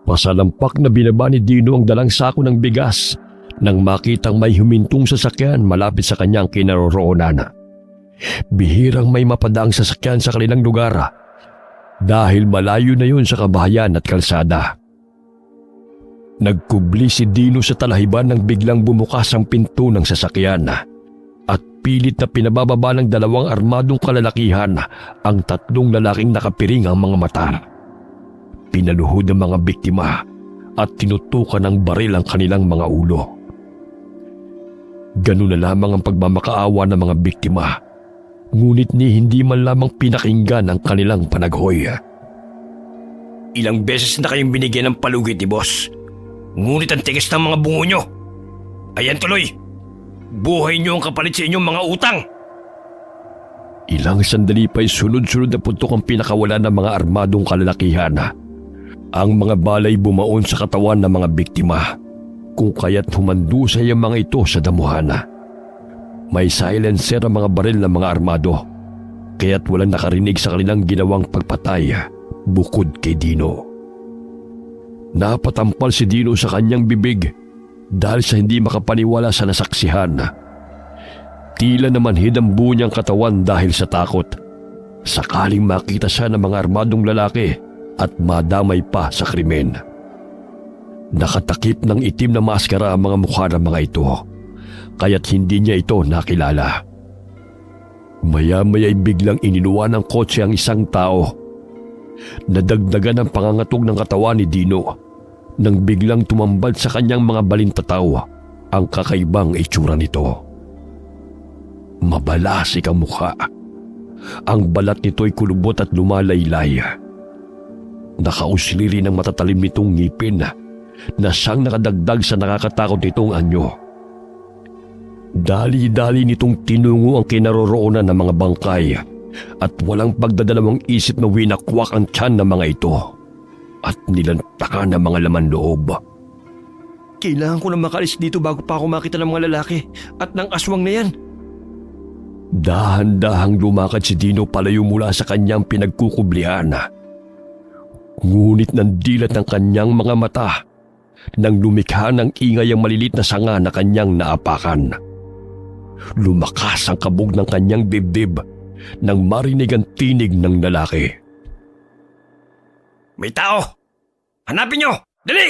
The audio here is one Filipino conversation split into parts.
Pasalampak na binaba ni Dino ang dalang sako ng bigas nang makitang may humintong sasakyan malapit sa kanyang kinaroroonan. Bihirang may mapadaang sasakyan sa kanilang lugar dahil malayo na yun sa kabahayan at kalsada. Nagkubli si Dino sa talahiban nang biglang bumukas ang pinto ng sasakyan at pilit na pinabababa ng dalawang armadong kalalakihan ang tatlong lalaking nakapiring ang mga mata. Pinaluhod ang mga biktima at tinutukan ng baril ang kanilang mga ulo. Ganun na lamang ang pagmamakaawa ng mga biktima, ngunit hindi man lamang pinakinggan ang kanilang panaghoy. Ilang beses na kayong binigyan ng palugit ni boss, ngunit ang tigas ng mga bungo nyo. Ayan tuloy, buhay nyo ang kapalit sa inyong mga utang. Ilang sandali pa'y sunod-sunod na putok ang pinakawalan ng mga armadong kalalakihan. Ang mga balay bumaon sa katawan ng mga biktima, kung kaya't humandusay ang mga ito sa damuhan. May silencer ang mga baril ng mga armado, kaya't walang nakarinig sa kanilang ginawang pagpatay bukod kay Dino. Napatampal si Dino sa kanyang bibig dahil sa hindi makapaniwala sa nasaksihan. Tila namanhid ang buo niyang katawan dahil sa takot. Sakaling makita siya ng mga armadong lalaki at madamay pa sa krimen. Nakatakip ng itim na maskara ang mga mukha ng mga ito, kaya't hindi niya ito nakilala. Maya-maya'y biglang iniluwa ng kotse ang isang tao. Nadagdagan ang pangangatog ng katawan ni Dino nang biglang tumambad sa kanyang mga balintataw ang kakaibang itsura nito. Mabalasik ang mukha. Ang balat nito'y kulubot at lumalaylay. Nakausli rin ang matatalim nitong ngipin na siyang nakadagdag sa nakakatakot nitong anyo. Dali-dali nitong tinungo ang kinaroroonan ng mga bangkay at walang pagdadalawang isip na winakwak ang tiyan ng mga ito at nilantakan ng mga laman loob. Kailangan ko na makalis dito bago pa ako makita ng mga lalaki at ng aswang na yan. Dahan-dahang lumakad si Dino palayo mula sa kanyang pinagkukublihan. Ngunit nandilat ang kanyang mga mata nang lumikha ng ingay ang malilit na sanga na kanyang naapakan. Lumakas ang kabog ng kanyang dibdib nang marinig ang tinig ng lalaki. May tao! Hanapin nyo! Dali!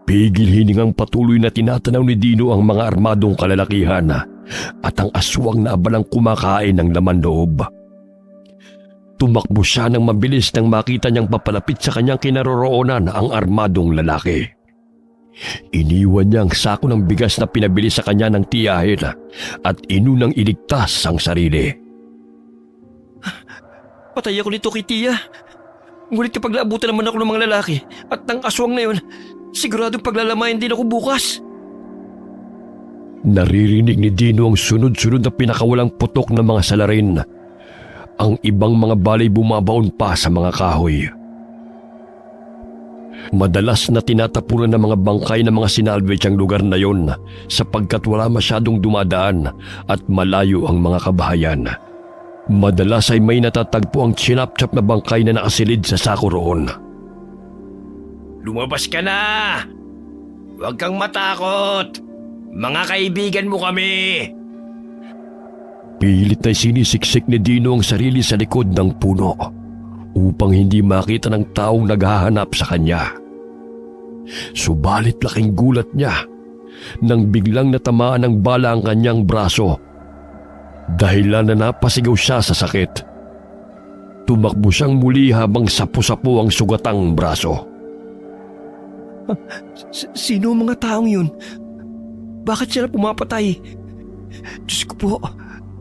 Pigil hiningang patuloy na tinatanaw ni Dino ang mga armadong kalalakihan at ang aswang na abalang kumakain ng laman loob. Tumakbo siya ng mabilis nang makita niyang papalapit sa kanyang kinaroroonan ang armadong lalaki. Iniwan niya ang sako ng bigas na pinabili sa kanya ng tiyahin at inunang iligtas ang sarili. Patay ako nito kay tiya. Ngunit kapag naabutan naman ako ng mga lalaki at ng aswang na yun, siguradong paglalamayan din ako bukas. Naririnig ni Dino ang sunod-sunod na pinakawalang putok ng mga salarin. Ang ibang mga balay bumabaon pa sa mga kahoy. Madalas na tinatapunan ng mga bangkay ng mga sinalvage ang lugar na yon sapagkat wala masyadong dumadaan at malayo ang mga kabahayan. Madalas ay may natatagpo ang chinap-chap na bangkay na nakasilid sa sako roon. Lumabas ka na! Huwag kang matakot! Mga kaibigan mo kami! Pilit na sinisiksik ni Dino ang sarili sa likod ng puno upang hindi makita ng taong naghahanap sa kanya. Subalit laking gulat niya nang biglang natamaan ng bala ang kanyang braso. Dahilan na napasigaw siya sa sakit. Tumakbo siyang muli habang sapu-sapu ang sugatang braso. Sino ang mga taong yun? Bakit sila pumapatay? Diyos ko po,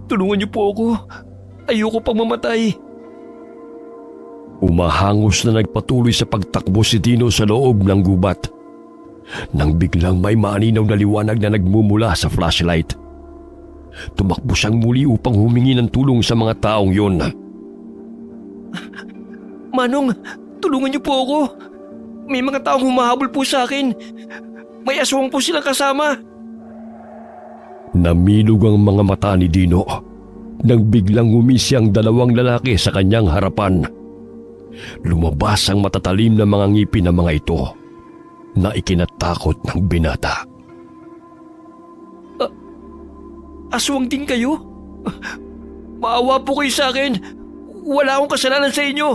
tulungan niyo po ako. Ayoko pang mamatay. Umahangos na nagpatuloy sa pagtakbo si Dino sa loob ng gubat nang biglang may maaninaw na liwanag na nagmumula sa flashlight. Tumakbo siyang muli upang humingi ng tulong sa mga taong yun. Manong, tulungan niyo po ako. May mga taong humahabol po sa akin. May aswang po silang kasama. Namilog ang mga mata ni Dino nang biglang umisi ang dalawang lalaki sa kanyang harapan. lumabas ang matatalim na mga ngipin ng mga ito na ikinatakot ng binata. Aswang din kayo? Maawa po kayo sa akin. Wala akong kasalanan sa inyo.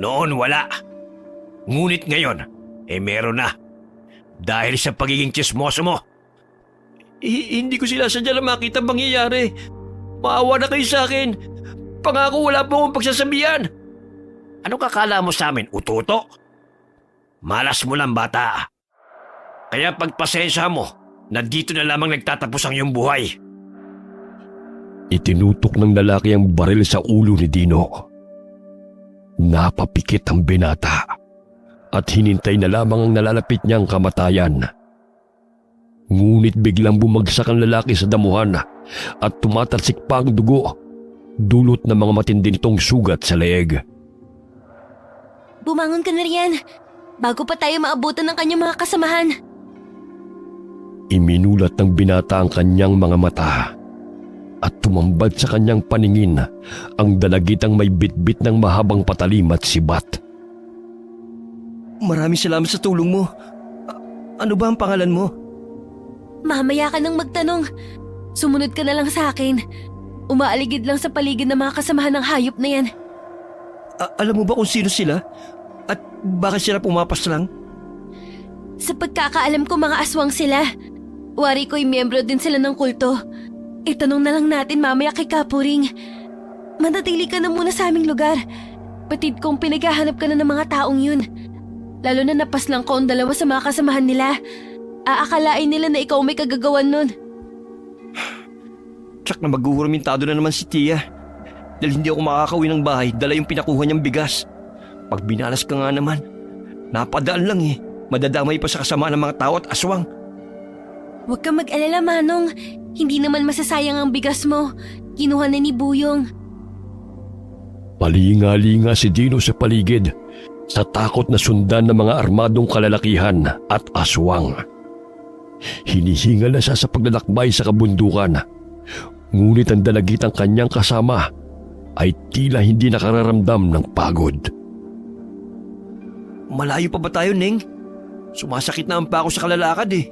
Noon wala. Ngunit ngayon, meron na. Dahil sa pagiging tsismoso mo. Hindi ko sinasadya na makita ang mangyayari. Maawa na kayo sa akin. Pangako wala po akong pagsasabihan. Ano kakala mo sa amin, ututo? Malas mo lang, bata. Kaya pagpasensya mo na dito na lamang nagtatapos ang iyong buhay. Itinutok ng lalaki ang baril sa ulo ni Dino. Napapikit ang binata at hinintay na lamang ang nalalapit niyang kamatayan. Ngunit biglang bumagsak ang lalaki sa damuhan at tumatalsik pa ang dugo, dulot ng mga matindi nitong sugat sa leeg. Bumangon ka na riyan, bago pa tayo maabutan ng kanyang mga kasamahan. Iminulat ng binata ang kanyang mga mata at tumambad sa kanyang paningin ang dalagitang may bitbit ng mahabang patalim at sibat. Maraming salamat sa tulong mo. Ano ba ang pangalan mo? Mamaya ka nang magtanong. Sumunod ka na lang sa akin. Umaaligid lang sa paligid ng mga kasamahan ng hayop na yan. Alam mo ba kung sino sila? At bakit sila pumapas lang? Sa pagkakaalam ko mga aswang sila. Wari ko'y miyembro din sila ng kulto. Itanong na lang natin mamaya kay Kapuring. Manatili ka na muna sa aming lugar. Batid kong pinaghahanap ka na ng mga taong yun. Lalo na napaslang ko ang dalawa sa mga kasamahan nila. Aakalain nila na ikaw may kagagawan nun. Tsak na maghuhurmintado na naman si Tia. Dahil hindi ako makakauwi ng bahay, dala yung pinakuha niyang bigas. Pag binalas ka nga naman, napadaan lang eh. Madadamay pa sa kasama ng mga tao at aswang. Huwag kang mag-alala, Manong. Hindi naman masasayang ang bigas mo. Kinuha na ni Buyong. Palinga-linga si Dino sa paligid sa takot na sundan ng mga armadong kalalakihan at aswang. Hinihingal na siya sa paglalakbay sa kabundukan. Ngunit ang dalagitang kanyang kasama ay tila hindi nakararamdam ng pagod. Malayo pa ba tayo, Neng? Sumasakit na ang pa ako sa kalalakad eh.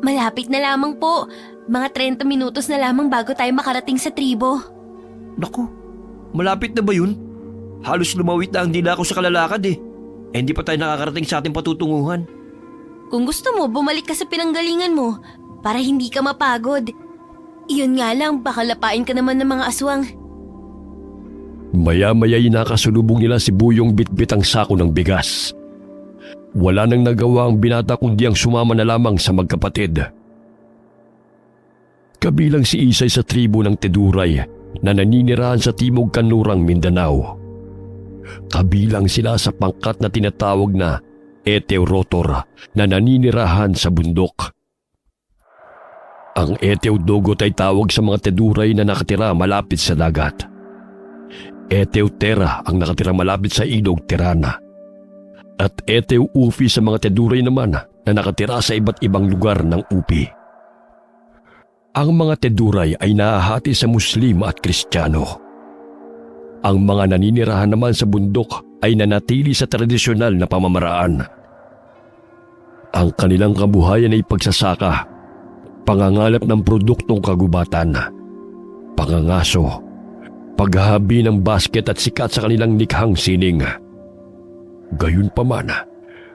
Malapit na lamang po. Mga 30 minutos na lamang bago tayo makarating sa tribo. Naku, malapit na ba yun? Halos lumawit na ang dila ko sa kalalakad eh. Hindi pa tayo nakakarating sa ating patutunguhan. Kung gusto mo, bumalik ka sa pinanggalingan mo para hindi ka mapagod. Iyon nga lang, baka lapain ka naman ng mga aswang. Maya-maya'y nakasulubong nila si Buyong bitbit ang sako ng bigas. Wala nang nagawa ang binata kundi ang sumama na lamang sa magkapatid. Kabilang si Isay sa tribo ng Teduray na naninirahan sa Timog Kanlurang, Mindanao. Kabilang sila sa pangkat na tinatawag na Eteurotor na naninirahan sa bundok. Ang Eteudogot ay tawag sa mga Teduray na nakatira malapit sa dagat. Eteutera ang nakatira malapit sa ilog Tirana. At Eteuufi sa mga Teduray naman na nakatira sa iba't ibang lugar ng Upi. Ang mga Teduray ay nahahati sa Muslim at Kristiyano. Ang mga naninirahan naman sa bundok ay nanatili sa tradisyonal na pamamaraan. Ang kanilang kabuhayan ay pagsasaka, pangangalap ng produktong kagubatan, pangangaso, paghahabi ng basket at sikat sa kanilang nikhang sining. Gayunpaman,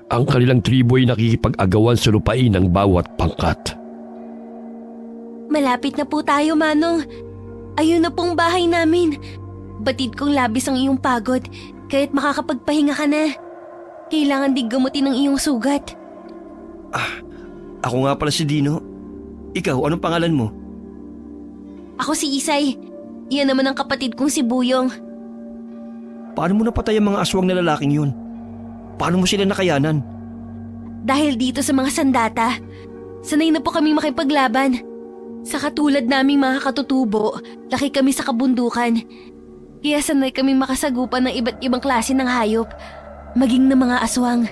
ang kanilang tribo ay nakikipag-agawan sa lupain ng bawat pangkat. Malapit na po tayo, Manong. Ayun na pong bahay namin. Batid kong labis ang iyong pagod, kaya't makakapagpahinga ka na. Kailangan din gamutin ang iyong sugat. Ako nga pala si Dino. Ikaw, anong pangalan mo? Ako si Isay. Iyan naman ang kapatid kong si Buyong. Paano mo napatay ang mga aswang na lalaking yun? Paano mo sila nakayanan? Dahil dito sa mga sandata, sanay na po kami makipaglaban. Sa katulad naming mga katutubo, laki kami sa kabundukan. Kaya sanay kaming makasagupan ng iba't ibang klase ng hayop, maging ng mga aswang.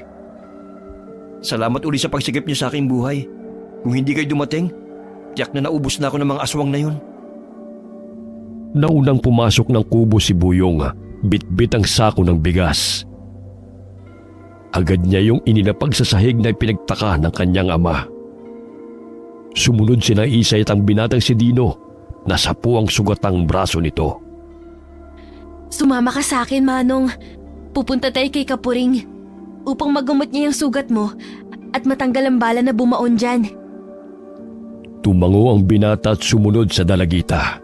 Salamat uli sa pagsigip niyo sa aking buhay. Kung hindi kayo dumating, tiyak na naubos na ako ng mga aswang na yun. Naunang pumasok ng kubo si Buyong bitbit ang sako ng bigas. Agad niya yung inilapag sa sahig na pinagtaka ng kanyang ama. Sumunod sina Isay at ang binatang si Dino na sapu ang sugatang braso nito. Sumama ka sa akin, Manong. Pupunta tayo kay Kapuring upang magamot niya yung sugat mo at matanggal ang bala na bumaon dyan. Tumango ang binata at sumunod sa dalagita.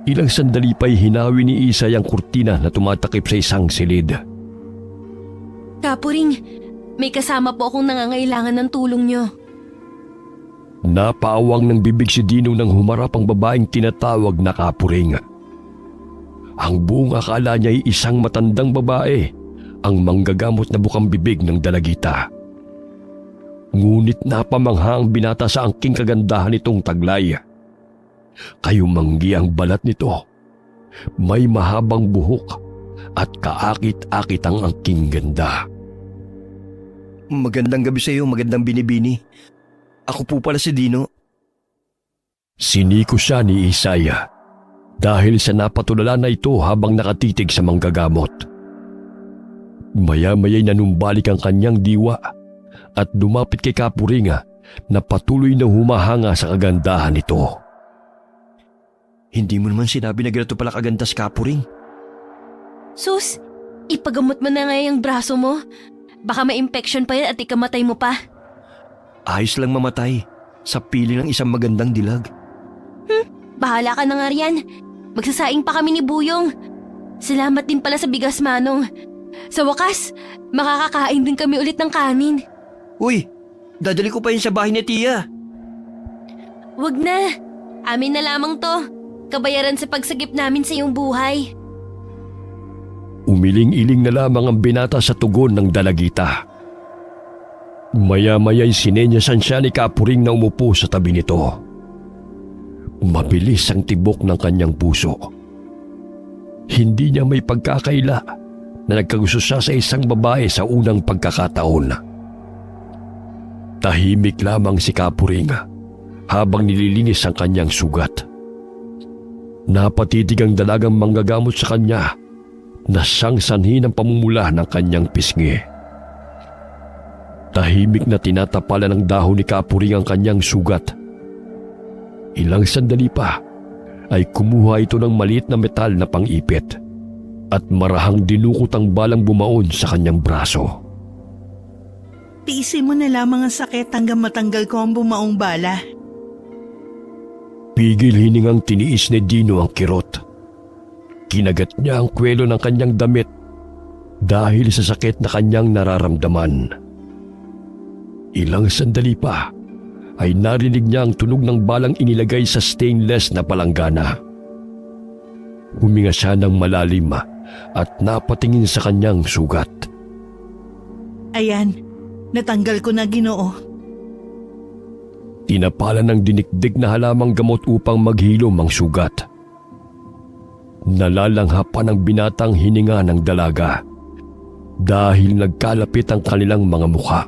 Ilang sandali pa'y hinawi ni Isay ang kurtina na tumatakip sa isang silid. Kapuring, may kasama po akong nangangailangan ng tulong niyo. Napaawang ng bibig si Dino nang humarap ang babaeng tinatawag na Kapuring. Ang buong akala niya ay isang matandang babae, ang manggagamot na bukang bibig ng dalagita. Ngunit napamangha ang binata sa angking kagandahan nitong taglay. Kayumanggi ang balat nito. May mahabang buhok at kaakit-akit ang angking ganda. Magandang gabi sa iyo, magandang binibini. Ako po pala si Dino. Siniko siya ni Isaya dahil sa napatulala na ito habang nakatitig sa manggagamot. Maya-maya'y nanumbalik ang kanyang diwa at lumapit kay Kapuring na patuloy na humahanga sa kagandahan nito. Hindi mo naman sinabi na ganito pala kaganda si Kapuring. Sus, ipagamot mo na nga yung braso mo. Baka may infection pa yan at ikamatay mo pa. Ayos lang mamatay sa piling ng isang magandang dilag. Bahala ka na nga riyan. Magsasaing pa kami ni Buyong. Salamat din pala sa bigas, Manong. Sa wakas, makakakain din kami ulit ng kanin. Uy, dadali ko pa yun sa bahay ni Tia. Wag na. Amin na lamang to. Kabayaran sa pagsagip namin sa iyong buhay. Umiling-iling na lamang ang binata sa tugon ng dalagita. Maya-maya'y sinenyasan siya ni Kapuring na umupo sa tabi nito. Mabilis ang tibok ng kanyang puso. Hindi niya may pagkakaila na nagkagusto siya sa isang babae sa unang pagkakataon. Tahimik lamang si Kapuring habang nililinis ang kanyang sugat. Napatitig ang dalagang manggagamot sa kanya na siyang sanhi ng pamumula ng kanyang pisngi. Tahimik na tinatapalan ng dahon ni Kapuring ang kanyang sugat. Ilang sandali pa ay kumuha ito ng maliit na metal na pang-ipit at marahang dinukot ang balang bumaon sa kanyang braso. Tiisin mo na lamang ang sakit hanggang matanggal ko ang bumaong bala. Pigil hiningang tiniis ni Dino ang kirot. Kinagat niya ang kwelo ng kanyang damit dahil sa sakit na kanyang nararamdaman. Ilang sandali pa ay narinig niya ang tunog ng balang inilagay sa stainless na palanggana. Huminga siya ng malalim at napatingin sa kanyang sugat. Ayan, natanggal ko na, Ginoo. Tinapalan ng dinikdik na halamang gamot upang maghilom ang sugat. Nalalangha pa ng binatang hininga ng dalaga dahil nagkalapit ang kanilang mga mukha.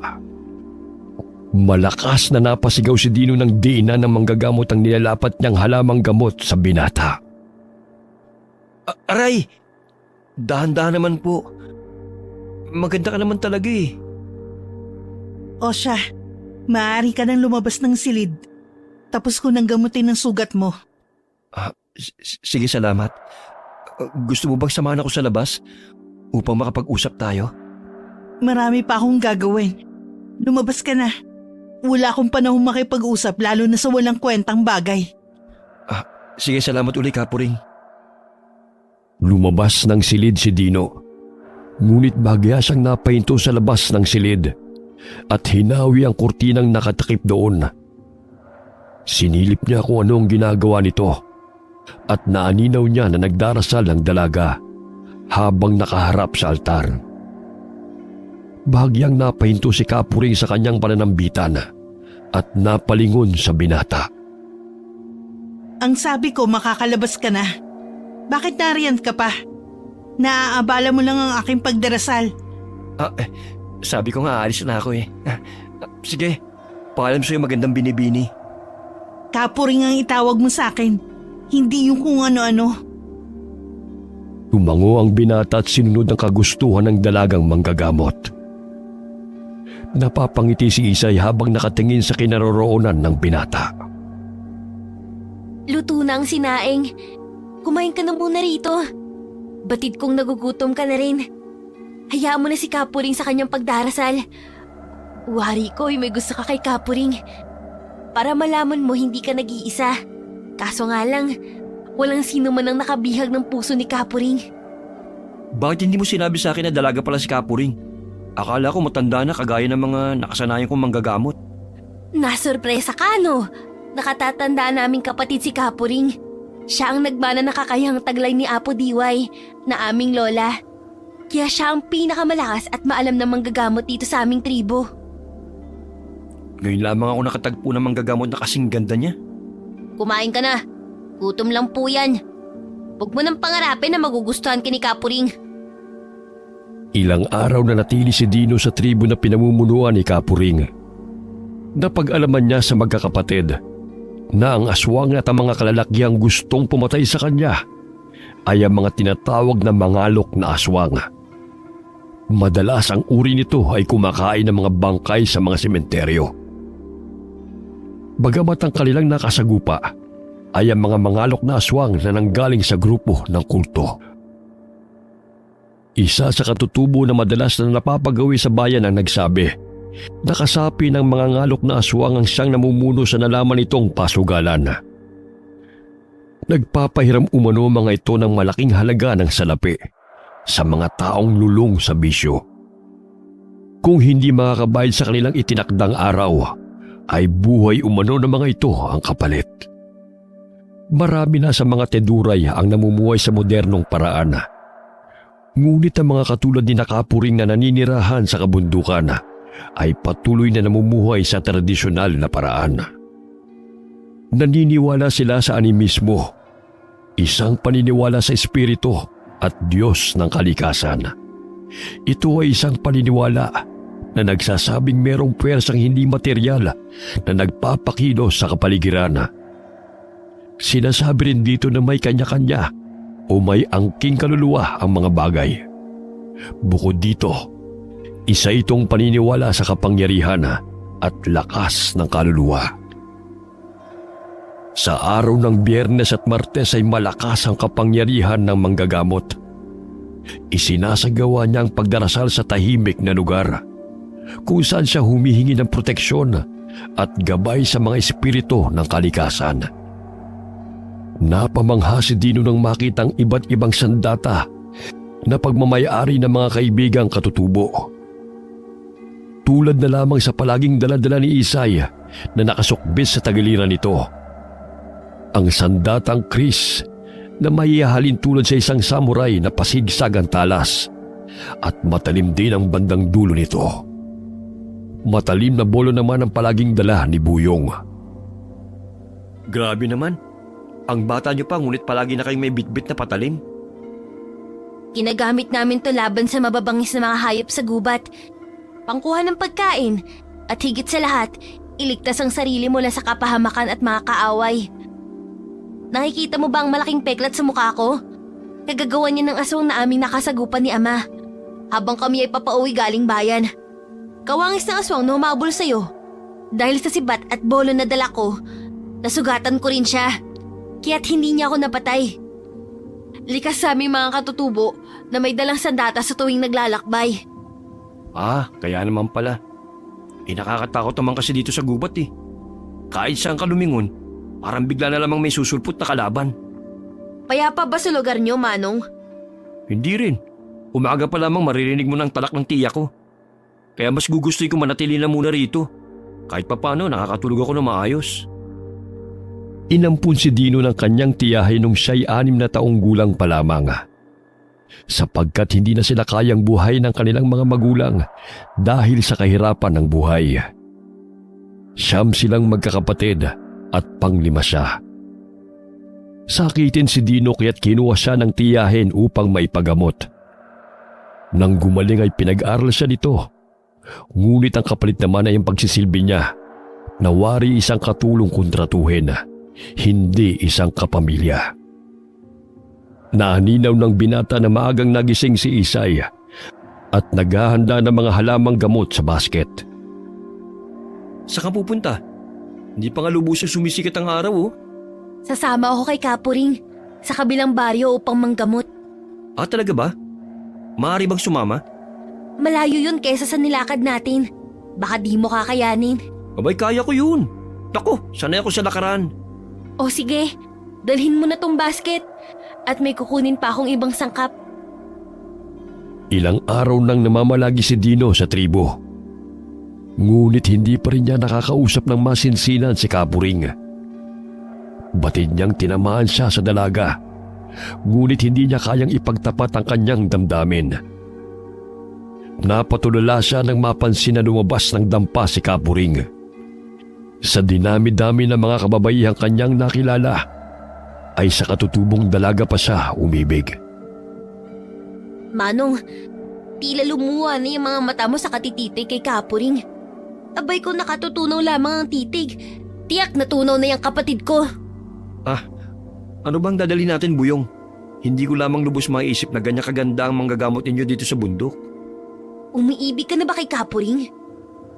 Malakas na napasigaw si Dino ng diina ng manggagamot ang nilalapat niyang halamang gamot sa binata. Aray! Dahan-dahan naman po. Maganda ka naman talaga eh. O siya, maaari ka nang lumabas ng silid. Tapos ko nang gamutin ang sugat mo. Sige, salamat. Gusto mo bang samahan ako sa labas upang makapag-usap tayo? Marami pa akong gagawin. Lumabas ka na. Wala akong panahon makipag-usap lalo na sa walang kwentang bagay. Sige, salamat uli, Kapuring. Lumabas ng silid si Dino. Ngunit bagya siyang napahinto sa labas ng silid at hinawi ang kurtinang nakatakip doon. Sinilip niya kung ano ang ginagawa nito at naaninaw niya na nagdarasal ang dalaga habang nakaharap sa altar. Bahagyang napahinto si Kapuring sa kanyang pananambitan at napalingon sa binata. Ang sabi ko makakalabas ka na. Bakit nariyan ka pa? Naaabala mo lang ang aking pagdarasal. Sabi ko nga aalis na ako eh. Sige, paalam sa'yo magandang binibini. Kapuring ang itawag mo sa akin. Hindi yung kung ano-ano. Tumango ang binata at sinunod ang kagustuhan ng dalagang manggagamot. Napapangiti si Isay habang nakatingin sa kinaroroonan ng binata. Luto na ang sinaing. Kumain ka na muna rito. Batid kong nagugutom ka na rin. Hayaan mo na si Kapuring sa kanyang pagdarasal. Wari ko, may gusto ka kay Kapuring. Para malaman mo hindi ka nag-iisa. Kaso nga lang, walang sino man ang nakabihag ng puso ni Kapuring. Bakit hindi mo sinabi sa akin na dalaga pala si Kapuring? Akala ko matanda na kagaya ng mga nakasanayan kong manggagamot. Nasurpresa ka, no? Nakatatanda naming kapatid si Kapuring. Siya ang nagmana na kakayahang taglay ni Apo Diway na aming lola. Kaya siya ang pinakamalakas at maalam na manggagamot dito sa aming tribo. Ngayon lamang ako nakatagpo ng manggagamot na kasing ganda niya. Kumain ka na. Gutom lang po yan. Huwag mo nang pangarapin na magugustuhan ka ni Kapuring. Ilang araw na natili si Dino sa tribo na pinamumunuan ni Kapuring. Napag-alaman niya sa magkakapatid na ang aswang at ang mga kalalakyang gustong pumatay sa kanya ay ang mga tinatawag na mangalok na aswang. Madalas ang uri nito ay kumakain ng mga bangkay sa mga sementeryo. Bagamat ang kanilang nakasagupa ay ang mga mangalok na aswang na nanggaling sa grupo ng kulto. Isa sa katutubo na madalas na napapagawi sa bayan ang nagsabi, nakasapi ng mga ngalok na aswang ang siyang namumuno sa nalaman nitong pasugalan. Nagpapahiram umano mga ito ng malaking halaga ng salapi sa mga taong lulong sa bisyo. Kung hindi makakabayad sa kanilang itinakdang araw, ay buhay umano ng mga ito ang kapalit. Marami na sa mga teduray ang namumuhay sa modernong paraan. Ngunit ang mga katulad ni Kapuring na naninirahan sa kabundukan ay patuloy na namumuhay sa tradisyonal na paraan. Naniniwala sila sa animismo, isang paniniwala sa espiritu at Diyos ng kalikasan. Ito ay isang paniniwala na nagsasabing merong pwersang hindi materyal na nagpapakilos sa kapaligiran. Sinasabi rin dito na may kanya-kanya o may angking kaluluwa ang mga bagay. Bukod dito, isa itong paniniwala sa kapangyarihan at lakas ng kaluluwa. Sa araw ng Biyernes at Martes ay malakas ang kapangyarihan ng manggagamot. Isinasagawa niya ang pagdarasal sa tahimik na lugar, kung saan siya humihingi ng proteksyon at gabay sa mga espiritu ng kalikasan. Napamangha si Dino nang makitang iba't ibang sandata na pagmamayari ng mga kaibigang katutubo. Tulad na lamang sa palaging daladala ni Isay na nakasukbis sa tagiliran nito. Ang sandatang Chris na maihahalin tulad sa isang samurai na pasigsag ang talas at matalim din ang bandang dulo nito. Matalim na bolo naman ang palaging dala ni Buyong. Grabe naman. Ang bata niyo pa ngunit palagi na kayong may bitbit na patalim. Ginagamit namin to laban sa mababangis na mga hayop sa gubat. Pangkuha ng pagkain at higit sa lahat, iligtas ang sarili mula sa kapahamakan at mga kaaway. Nakikita mo ba ang malaking peklat sa mukha ko? Kagagawa niya ng aswang na aming nakasagupan ni Ama habang kami ay papauwi galing bayan. Kawangis ng aswang na humabol sa'yo. Dahil sa sibat at bolo na dala ko, nasugatan ko rin siya. Kaya't hindi niya ako napatay. Likas sa aming mga katutubo na may dalang sandata sa tuwing naglalakbay. Kaya naman pala. Nakakatakot naman kasi dito sa gubat eh. Kahit saan ka lumingon, parang bigla na lamang may susulpot na kalaban. Payapa ba sa lugar niyo, Manong? Hindi rin. Umaga pa lamang maririnig mo ng talak ng tiya ko. Kaya mas gugustuhin ko manatili na muna rito. Kahit papano nakakatulog ako na maayos. Inampun si Dino ng kanyang tiyahe nung siya'y 6 na taong gulang pa lamang. Sapagkat hindi na sila kayang buhay ng kanilang mga magulang dahil sa kahirapan ng buhay. 9 silang magkakapatid at 5 siya. Sakitin si Dino kaya't kinuha siya ng tiyahin upang maipagamot. Nang gumaling ay pinag-aral siya nito. Ngunit ang kapalit naman ay ang pagsisilbi niya na wari isang katulong kontratuhin, hindi isang kapamilya. Naaninaw ng binata na maagang nagising si Isay at naghahanda ng mga halamang gamot sa basket. Saan ka pupunta? Hindi pa nga lubusang sumisikat ang araw oh. Sasama ako kay Kapuring sa kabilang baryo upang manggamot. Ah, talaga ba? Maaari bang sumama? Malayo yun kaysa sa nilakad natin. Baka di mo kakayanin. Abay, kaya ko yun. Naku, sanay ako sa lakaran. O sige, dalhin mo na tong basket. At may kukunin pa akong ibang sangkap. Ilang araw nang namamalagi si Dino sa tribo. Ngunit hindi pa rin niya nakakausap ng masinsinan si Kapuring. Batid niyang tinamaan siya sa dalaga. Ngunit hindi niya kayang ipagtapat ang kanyang damdamin. Napatulala siya nang mapansin na lumabas ng dampa si Kapuring. Sa dinami-dami ng mga kababaihang kanyang nakilala, ay sa katutubong dalaga pa siya umibig. Manong, tila lumuha na yung mga mata mo sa katititig kay Kapuring. Abay ko nakatutunaw lamang ang titig. Tiyak natunaw na yung kapatid ko. Ah, ano bang dadali natin, Buyong? Hindi ko lamang lubos maiisip na ganyan kaganda ang manggagamot ninyo dito sa bundok. Umiibig ka na ba kay Kapuring?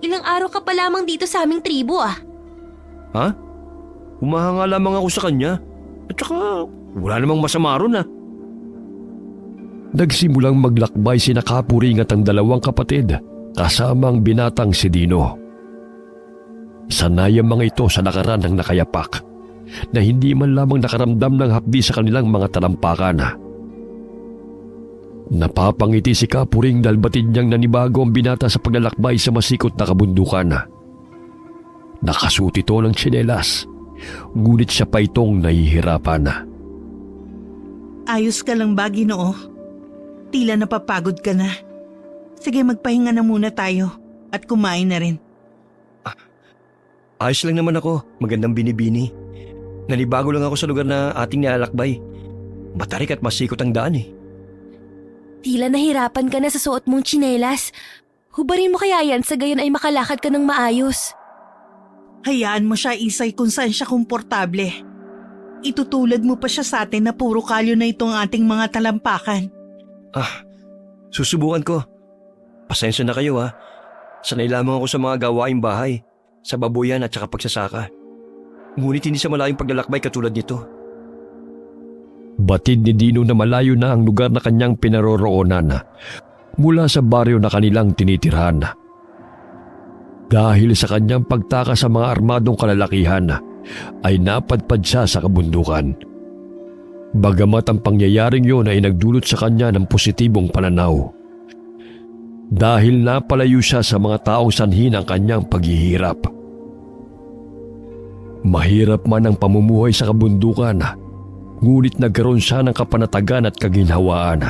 Ilang araw ka pa lamang dito sa aming tribo ah. Ha? Humahanga lamang ako sa kanya. At saka, wala namang masama ron ah. Nagsimulang maglakbay sina Kapuring at ang dalawang kapatid kasama ang binatang si Dino. Sanay ang mga ito sa lakaran ng nakayapak na hindi man lamang nakaramdam ng hapdi sa kanilang mga talampakan. Napapangiti si Kapuring dahil batid niyang nanibago ang binata sa paglalakbay sa masikot na kabundukan. Nakasuot ito ng tsinelas, ngunit siya pa itong nahihirapan. Ayos ka lang ba, Ginoo? Tila napapagod ka na. Sige, magpahinga na muna tayo at kumain na rin. Ayos lang naman ako, magandang binibini. Nanibago lang ako sa lugar na ating nilalakbay. Matarik at masikot ang daan eh. Tila nahirapan ka na sa suot mong tsinelas. Hubarin mo kaya yan sa gayon ay makalakad ka ng maayos. Hayaan mo siya, Isay, kung saan siya komportable. Itutulad mo pa siya sa atin na puro kalyo na itong ating mga talampakan. Ah, susubukan ko. Pasensya na kayo ha. Sanay lamang ako sa mga gawaing bahay, sa babuyan at saka pagsasaka. Ngunit hindi sa malayong paglalakbay katulad nito. Batid ni Dino na malayo na ang lugar na kanyang pinaroroonan mula sa baryo na kanilang tinitirhan. Dahil sa kanyang pagtaka sa mga armadong kalalakihan, ay napadpad siya sa kabundukan. Bagamat ang pangyayaring yun ay nagdulot sa kanya ng positibong pananaw. Dahil napalayo siya sa mga taong sanhi ng kanyang paghihirap. Mahirap man ang pamumuhay sa kabundukan, ngunit nagkaroon siya ng kapanatagan at kaginhawaan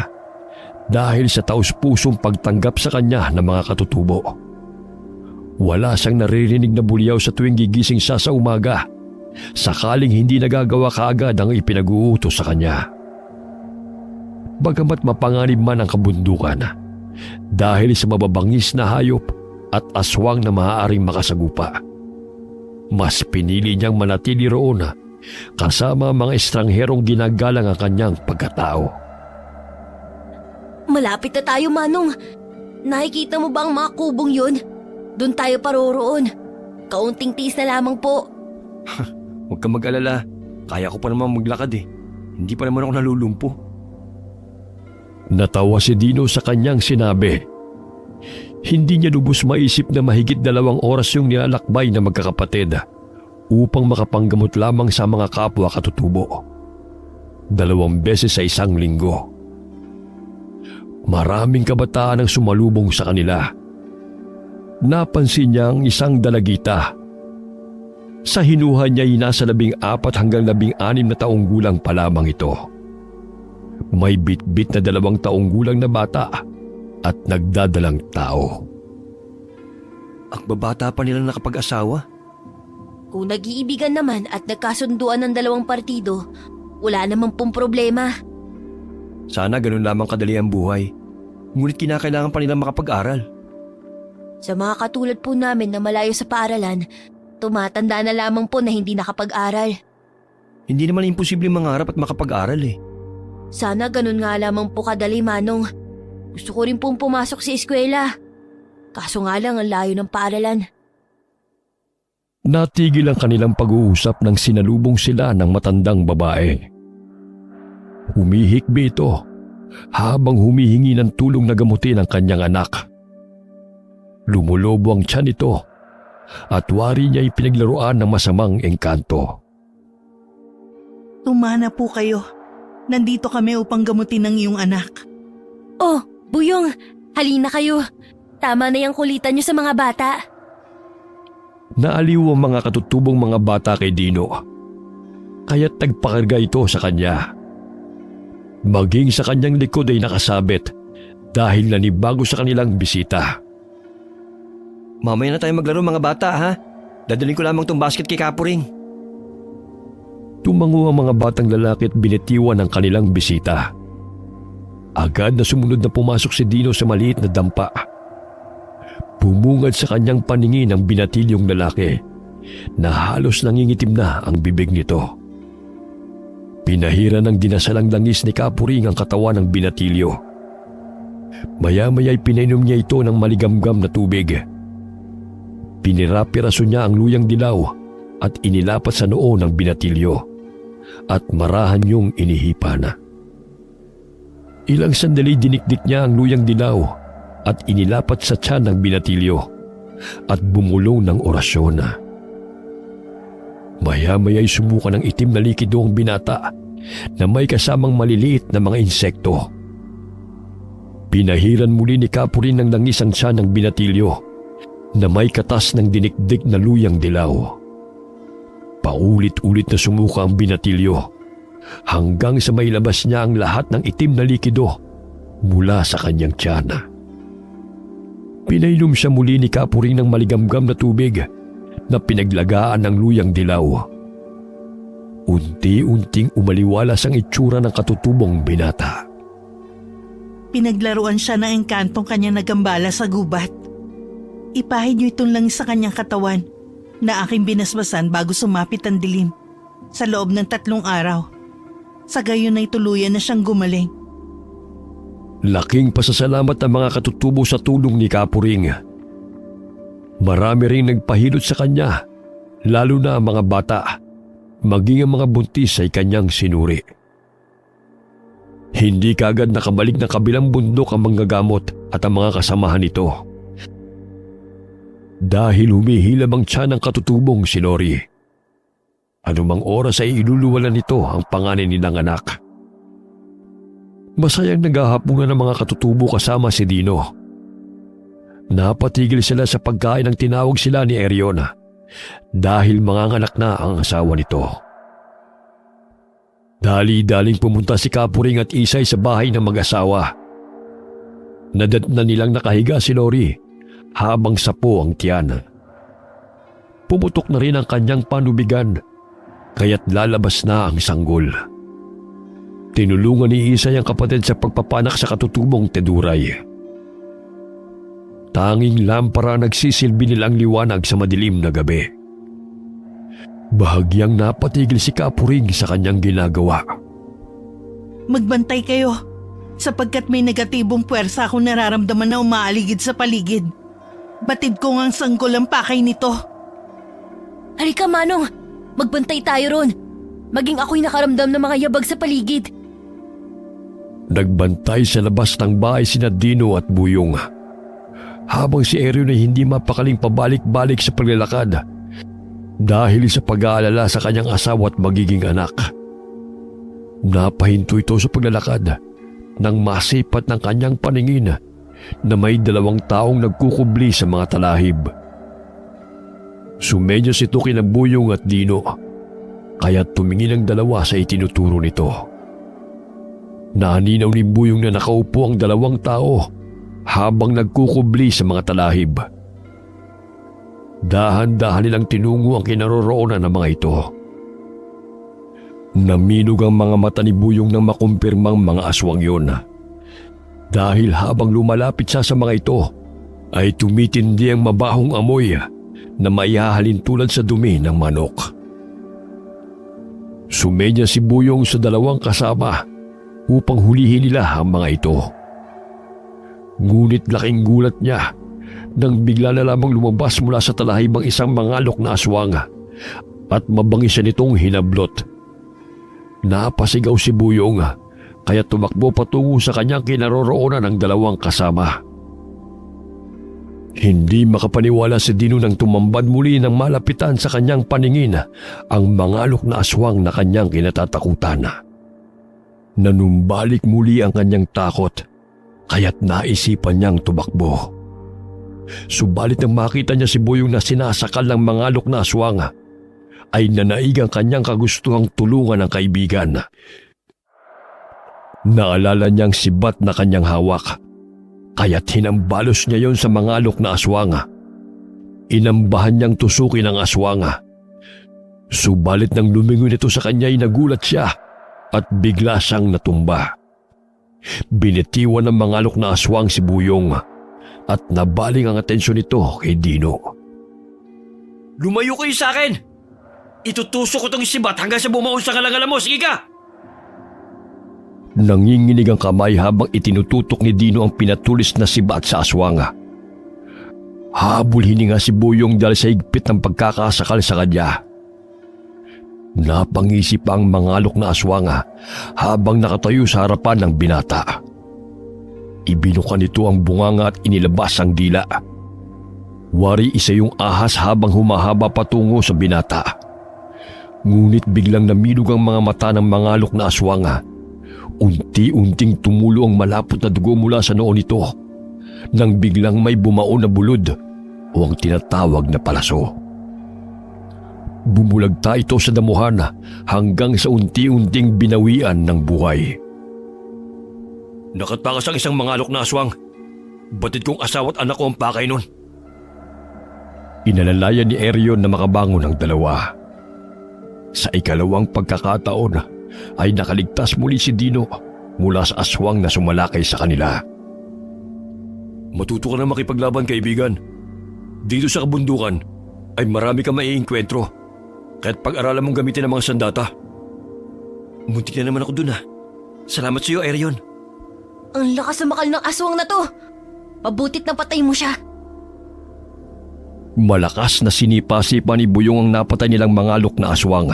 dahil sa taus-pusong pagtanggap sa kanya ng mga katutubo. Wala siyang naririnig na bulyaw sa tuwing gigising siya sa umaga, sakaling hindi nagagawa kaagad ang ipinag-uutos sa kanya. Bagamat mapanganib man ang kabundukan, dahil sa mababangis na hayop at aswang na maaaring makasagupa, mas pinili niyang manatili roon kasama ang mga estrangherong ginagalang ang kanyang pagkatao. Malapit na tayo, Manong. Nakikita mo ba ang mga kubong yun? Doon tayo paroroon. Kaunting tiis na lamang po. Huwag kang mag-alala. Kaya ko pa naman maglakad eh. Hindi pa naman ako nalulumpo. Natawa si Dino sa kanyang sinabi. Hindi niya lubos maisip na mahigit 2 oras yung nilalakbay na magkakapatid upang makapanggamot lamang sa mga kapwa katutubo. 2 beses sa isang linggo. Maraming kabataan ang sumalubong sa kanila. Napansin niya ang isang dalagita. Sa hinuha niya ay nasa 14 hanggang 16 na taong gulang pa lamang ito. May bitbit na 2 taong gulang na bata at nagdadalang tao. Ang babata pa nila nakapag-asawa. Kung nag-iibigan naman at nagkasunduan ng 2 partido, wala namang pong problema. Sana ganun lamang kadali ang buhay. Ngunit kinakailangan pa nilang makapag-aral. Sa mga katulad po namin na malayo sa paaralan, tumatanda na lamang po na hindi nakapag-aral. Hindi naman imposible mangarap at makapag-aral eh. Sana ganun nga lamang po kadali, Manong. Gusto ko rin pong pumasok sa eskwela. Kaso nga lang ang layo ng paaralan. Natigil ang kanilang pag-uusap nang sinalubong sila ng matandang babae. Humihikbi ito habang humihingi ng tulong na gamutin ang kanyang anak. Lumulobo ang tiyan nito at wari niya pinaglaruan ng masamang engkanto. Tumana po kayo. Nandito kami upang gamutin ang iyong anak. Oh, Buyong, halina kayo. Tama na yung kulitan niyo sa mga bata. Naaliw ang mga katutubong mga bata kay Dino, kaya't nagpakarga ito sa kanya. Maging sa kanyang likod ay nakasabit dahil nanibago sa kanilang bisita. Mamaya na tayo maglaro mga bata ha. Dadalhin ko lamang tong basket kay Kapuring. Tumango ang mga batang lalaki at binitiwan ang kanilang bisita. Agad na sumunod na pumasok si Dino sa maliit na dampa. Bumungad sa kanyang paningin ang binatilyong lalaki na halos nangingitim na ang bibig nito. Pinahira ng dinasalang langis ni Kapuring ang katawan ng binatilyo. Maya-maya'y pinainom niya ito ng maligamgam na tubig. Pinirapiraso niya ang luyang dilaw at inilapat sa noo ng binatilyo at marahan niyong inihipan. Ilang sandali dinikdik niya ang luyang dilaw at inilapat sa tiyan ng binatilyo at bumulong ng orasyon. Maya-maya'y sumuka ng itim na likido ang binata na may kasamang maliliit na mga insekto. Pinahiran muli ni Kapuring ng langis ang tiyan ng binatilyo na may katas ng dinikdik na luyang dilaw. Paulit-ulit na sumuka ang binatilyo hanggang sa mailabas niya ang lahat ng itim na likido mula sa kanyang tiyan. Pinainom siya muli ni Kapuring ng maligamgam na tubig na pinaglagaan ng luyang dilaw. Unti-unting umaliwalas ang itsura ng katutubong binata. Pinaglaruan siya ng engkantong kanyang nagambala sa gubat. Ipahid niyo itong langis sa kanyang katawan na aking binasbasan bago sumapit ang dilim sa loob ng 3 araw. Sa gayon ay tuluyan na siyang gumaling. Laking pasasalamat ang mga katutubo sa tulong ni Kapuring. Marami ring nagpahilot sa kanya, lalo na ang mga bata, maging ang mga buntis ay kanyang sinuri. Hindi kaagad nakabalik ng kabilang bundok ang manggagamot at ang mga kasamahan nito. Dahil humihilab ang tiyan ng katutubong si Lori. Anumang oras ay iluluwalan nito ang panganay nilang anak. Masayang naghahapunan ng mga katutubo kasama si Dino. Napatigil sila sa pagkain ng tinawag sila ni Erion dahil manganganak na ang asawa nito. Dali-daling pumunta si Kapuring at Isay sa bahay ng mag-asawa. Nadatna nilang nakahiga si Lori habang sapo ang tiyan. Pumutok na rin ang kanyang panubigan kaya't lalabas na ang sanggol. Tinulungan ni Isay ang kapatid sa pagpapanak sa katutubong teduray. Tanging lampara nagsisilbi nilang liwanag sa madilim na gabi. Bahagyang napatigil si Kapuring sa kanyang ginagawa. Magbantay kayo sapagkat may negatibong puwersa akong nararamdaman na umaaligid sa paligid. Batid ko ngang sanggol ang pakay nito. Halika, Manong. Magbantay tayo ron. Maging ako'y nakaramdam ng mga yabag sa paligid. Nagbantay sa labas ng bahay sina Dino at Buyong. Habang si Erion ay hindi mapakaling pabalik-balik sa paglalakad dahil sa pag-aalala sa kanyang asawa at magiging anak. Napahinto ito sa paglalakad nang masipat ng kanyang paningin na may 2 taong nagkukubli sa mga talahib. Sumenyas ito kina Buyong at Dino, kaya tumingin ang dalawa sa itinuturo nito. Naninaw ni Buyong na nakaupo ang 2 tao habang nagkukubli sa mga talahib. Dahan-dahan nilang tinungo ang kinaroroonan ng mga ito. Naminog ang mga mata ni Buyong nang makumpirmang mga aswang yun. Dahil habang lumalapit siya sa mga ito, ay tumitindi ang mabahong amoy na maihahalin tulad sa dumi ng manok. Sumenya si Buyong sa 2 kasama upang hulihin nila ang mga ito. Ngunit laking gulat niya nang bigla na lamang lumabas mula sa talahibang isang mangalok na aswang at mabangis siya nitong hinablot. Napasigaw si Buyong kaya tumakbo patungo sa kanyang kinaroroonan ng dalawang kasama. Hindi makapaniwala si Dino nang tumambad muli nang malapitan sa kanyang paningin ang mangalok na aswang na kanyang kinatatakutan. Nanumbalik muli ang kanyang takot kaya't naisipan niyang tumakbo. Subalit nang makita niya si Buyong na sinasakal ng mangalok na aswang, ay nanaig ang kanyang kagustuhang tulungan ng kaibigan. Naalala niyang sibat na kanyang hawak, kaya't hinambalos niya yon sa mangalok na aswang. Inambahan niyang tusukin ang aswang. Subalit nang lumingon ito sa kanya ay nagulat siya at bigla siyang natumba. Binitiwan ng mangalok na aswang si Buyong at nabaling ang atensyon nito kay Dino. Lumayo kayo sa akin! Itutusok ko tong sibat hanggang sa bumaon sa kalangala mo. Sige ka! Nanginginig ang kamay habang itinututok ni Dino ang pinatulis na sibat sa aswang. Habol hininga si Buyong dahil sa higpit ng pagkakasakal sa kanya. Napangisip ang mangalok na aswang habang nakatayo sa harapan ng binata. Ibinuka nito ang bunganga at inilabas ang dila. Wari isa yung ahas habang humahaba patungo sa binata. Ngunit biglang namilog ang mga mata ng mangalok na aswang. Unti-unting tumulo ang malapot na dugo mula sa noo nito nang biglang may bumaon na bulod o ang tinatawag na palaso. Bumulagta ito sa damuhan hanggang sa unti-unting binawian ng buhay. Nakatakas ang isang mangalok na aswang. Batid kong asawa at anak ko ang pakay nun. Inalalayan ni Erion na makabangon ang dalawa. Sa ikalawang pagkakataon ay nakaligtas muli si Dino mula sa aswang na sumalakay sa kanila. Matuto ka na makipaglaban, kaibigan. Dito sa kabundukan ay marami kang maiengkwentro. Kahit pag-aralan mong gamitin ang mga sandata. Muntik na naman ako dun. Salamat sa iyo, Erion. Ang lakas na makal ng aswang na to. Mabutit na patay mo siya. Malakas na sinipa-sipa ni Buyong ang napatay nilang mangalok na aswang.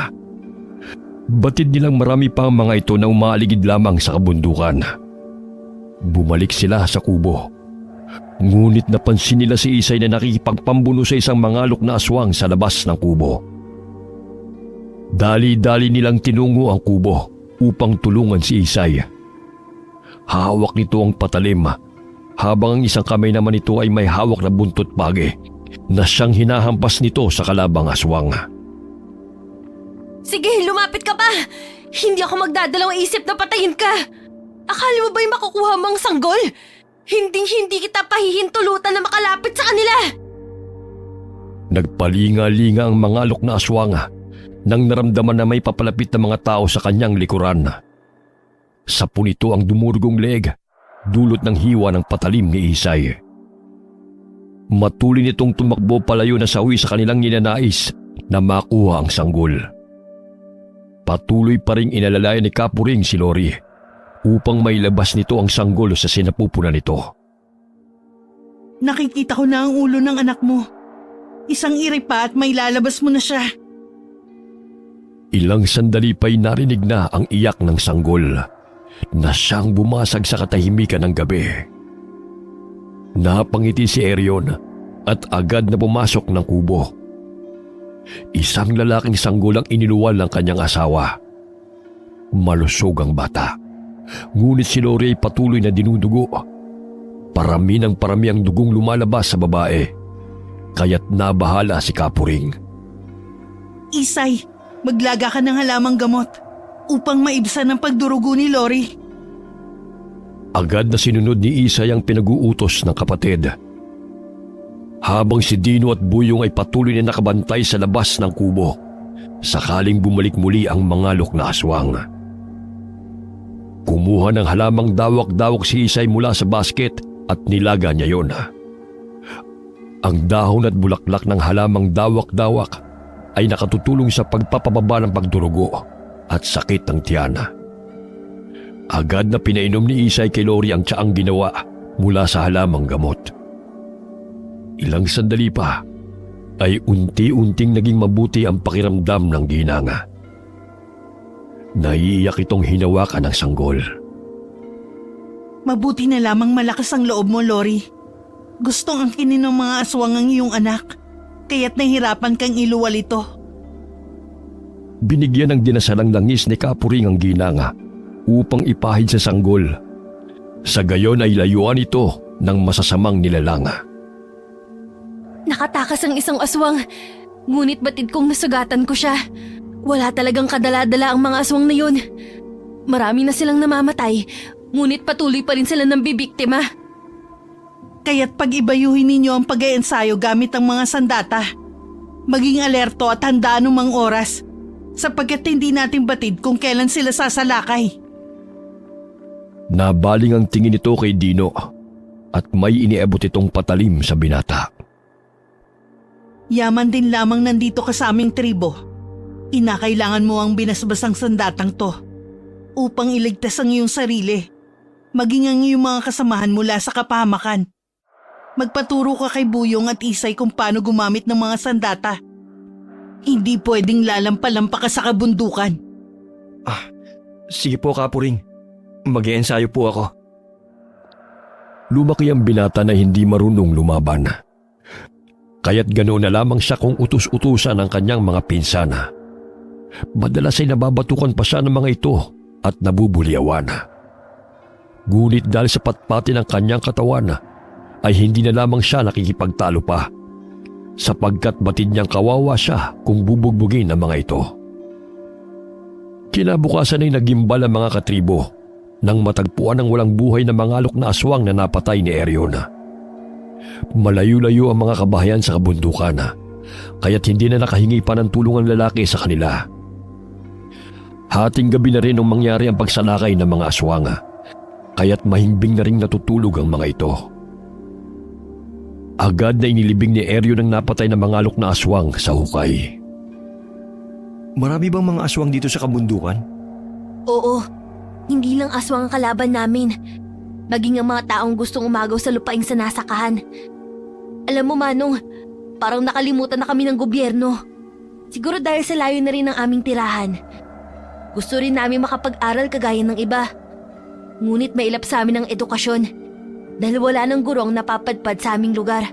Batid nilang marami pa ang mga ito na umaaligid lamang sa kabundukan. Bumalik sila sa kubo. Ngunit napansin nila si Isay na nakikipagpambuno sa isang mangalok na aswang sa labas ng kubo. Dali-dali nilang tinungo ang kubo upang tulungan si Isay. Hawak nito ang patalim habang ang isang kamay naman nito ay may hawak na buntot pagi na siyang hinahampas nito sa kalabang aswang. Sige, lumapit ka pa! Hindi ako magdadalawang isip na patayin ka! Akala mo ba'y makukuha mo ang sanggol? Hindi kita pahihintulutan na makalapit sa kanila! Nagpalinga-linga ang mangalok na aswang nang naramdaman na may papalapit na mga tao sa kanyang likuran. Sa punito ang dumurugong leeg, dulot ng hiwa ng patalim ni Isay. Matuloy nitong tumakbo palayo na sawi sa kanilang ninanais na makuha ang sanggol. Patuloy pa ring inalalayan ni Kapuring si Lori upang mailabas nito ang sanggol sa sinapupunan nito. Nakikita ko na ang ulo ng anak mo. Isang iri pa at may lalabas mo na siya. Ilang sandali pa'y narinig na ang iyak ng sanggol na siyang bumasag sa katahimikan ng gabi. Napangiti si Erion at agad na pumasok ng kubo. Isang lalaking sanggol ang iniluwal ng kanyang asawa. Malusog ang bata, ngunit si Lori ay patuloy na dinudugo. Parami ng parami ang dugong lumalabas sa babae, kaya't nabahala si Kapuring. Isay, maglaga ka ng halamang gamot upang maibsan ang pagdurugo ni Lori. Agad na sinunod ni Isay ang pinag-uutos ng kapatid. Habang si Dino at Buyong ay patuloy na nakabantay sa labas ng kubo, sakaling bumalik muli ang mangalok na aswang. Kumuha ng halamang dawak-dawak si Isay mula sa basket at nilaga niya yon. Ang dahon at bulaklak ng halamang dawak-dawak ay nakatutulong sa pagpapababa ng pagdurugo at sakit ng tiyan. Agad na pinainom ni Isay kay Lori ang tsaang ginawa mula sa halamang gamot. Ilang sandali pa ay unti-unting naging mabuti ang pakiramdam ng ginanga. Naiiyak itong hinawakan ng sanggol. Mabuti na lamang malakas ang loob mo, Lori. Gustong angkinin ng mga aswang ang iyong anak, kaya't nahirapan kang iluwal ito. Binigyan ng dinasalang langis ni Kapuring ang ginanga upang ipahid sa sanggol. Sa gayon ay layuan ito ng masasamang nilalanga. Nakatakas ang isang aswang, ngunit batid kong nasugatan ko siya. Wala talagang kadala-dala ang mga aswang na yun. Marami na silang namamatay, ngunit patuloy pa rin sila ng bibiktima. Kaya't pag-ibayuhin ninyo ang pag-iensayo gamit ang mga sandata. Maging alerto at handaan ng mga oras, sapagkat hindi natin batid kung kailan sila sasalakay. Nabaling ang tingin nito kay Dino at may iniabot itong patalim sa binata. Yaman din lamang nandito ka sa aming tribo. Inakailangan mo ang binasbasang sandatang to upang iligtas ang iyong sarili, maging ang iyong mga kasamahan mula sa kapahamakan. Magpaturo ka kay Buyong at Isay kung paano gumamit ng mga sandata. Hindi pwedeng lalampa-lampa ka sa kabundukan. Sige po, Kapuring. Mag-iensayo po ako. Lumaki ang binata na hindi marunong lumaban. Kaya't ganoon na lamang siya kung utus-utusan ang kanyang mga pinsana. Madalas ay nababatukan pa siya ng mga ito at nabubuliawan. Ngunit dahil sa patpati ng kanyang katawan, ay hindi na lamang siya nakikipagtalo pa, sapagkat batid niyang kawawa siya kung bubugbugin ang mga ito. Kinabukasan ay nagimbal ang mga katribo nang matagpuan ng walang buhay na mangalok na aswang na napatay ni Erion. Malayo-layo ang mga kabahayan sa kabundukan, kaya't hindi na nakahingi pa ng tulong ang lalaki sa kanila. Hating gabi na rin nung mangyari ang pagsalakay ng mga aswang, kaya't mahimbing na rin natutulog ang mga ito. Agad na inilibing ni Erion ang napatay na mangalok na aswang sa hukay. Marami bang mga aswang dito sa kabundukan? Oo, hindi lang aswang ang kalaban namin. Maging ang mga taong gustong umagaw sa lupaing sanasakahan. Alam mo, Manong, parang nakalimutan na kami ng gobyerno. Siguro dahil sa layo na rin ng aming tirahan. Gusto rin namin makapag-aral kagaya ng iba. Ngunit mailap sa amin ang edukasyon dahil wala ng guro ang napapadpad sa aming lugar.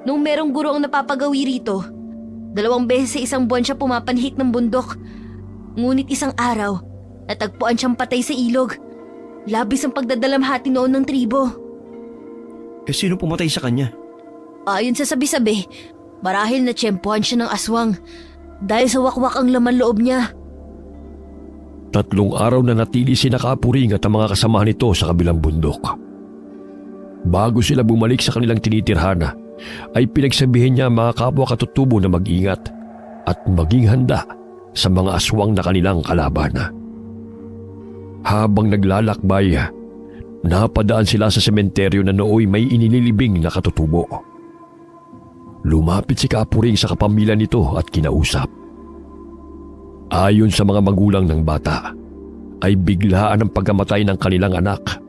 Nung merong guro ang napapagawi rito, 2 beses sa isang buwan siya pumapanhik ng bundok. Ngunit isang araw, natagpuan siyang patay sa ilog. Labis ang pagdadalamhati noon ng tribo. Sino pumatay sa kanya? Ayon sa sabi-sabi, marahil natsyempohan siya ng aswang dahil sa wakwak ang laman loob niya. 3 araw na natili sina Kapuring at ang mga kasamahan nito sa kabilang bundok. Bago sila bumalik sa kanilang tinitirhan, ay pinagsabihin niya mga kapwa katutubo na mag-ingat at maging handa sa mga aswang na kanilang kalaban. Habang naglalakbay, napadaan sila sa sementeryo na nooy may inililibing na katutubo. Lumapit si Kapuring sa kapamilya nito at kinausap. Ayon sa mga magulang ng bata, ay biglaan ang pagkamatay ng kanilang anak.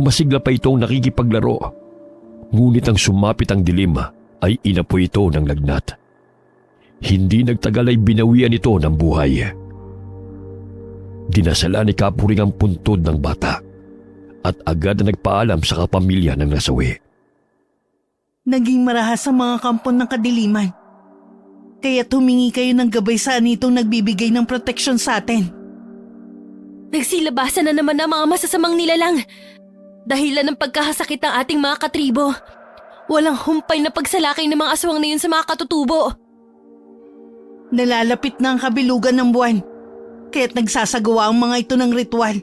Masigla pa itong nakikipaglaro, ngunit ang sumapit ang dilim ay inapoy ito ng lagnat. Hindi nagtagal ay binawian ito ng buhay. Dinasala ni Kapuring ang puntod ng bata at agad na nagpaalam sa kapamilya ng nasawi. Naging marahas ang mga kampon ng kadiliman. Kaya't humingi kayo ng gabay sa anitong nagbibigay ng proteksyon sa atin. Nagsilabasan na naman ang mga masasamang nilalang. Dahilan ng pagkakasakit ng ating mga katribo. Walang humpay na pagsalakay ng mga aswang na yun sa mga katutubo. Nalalapit na ang kabilugan ng buwan. Kaya't nagsasagawa ang mga ito ng ritual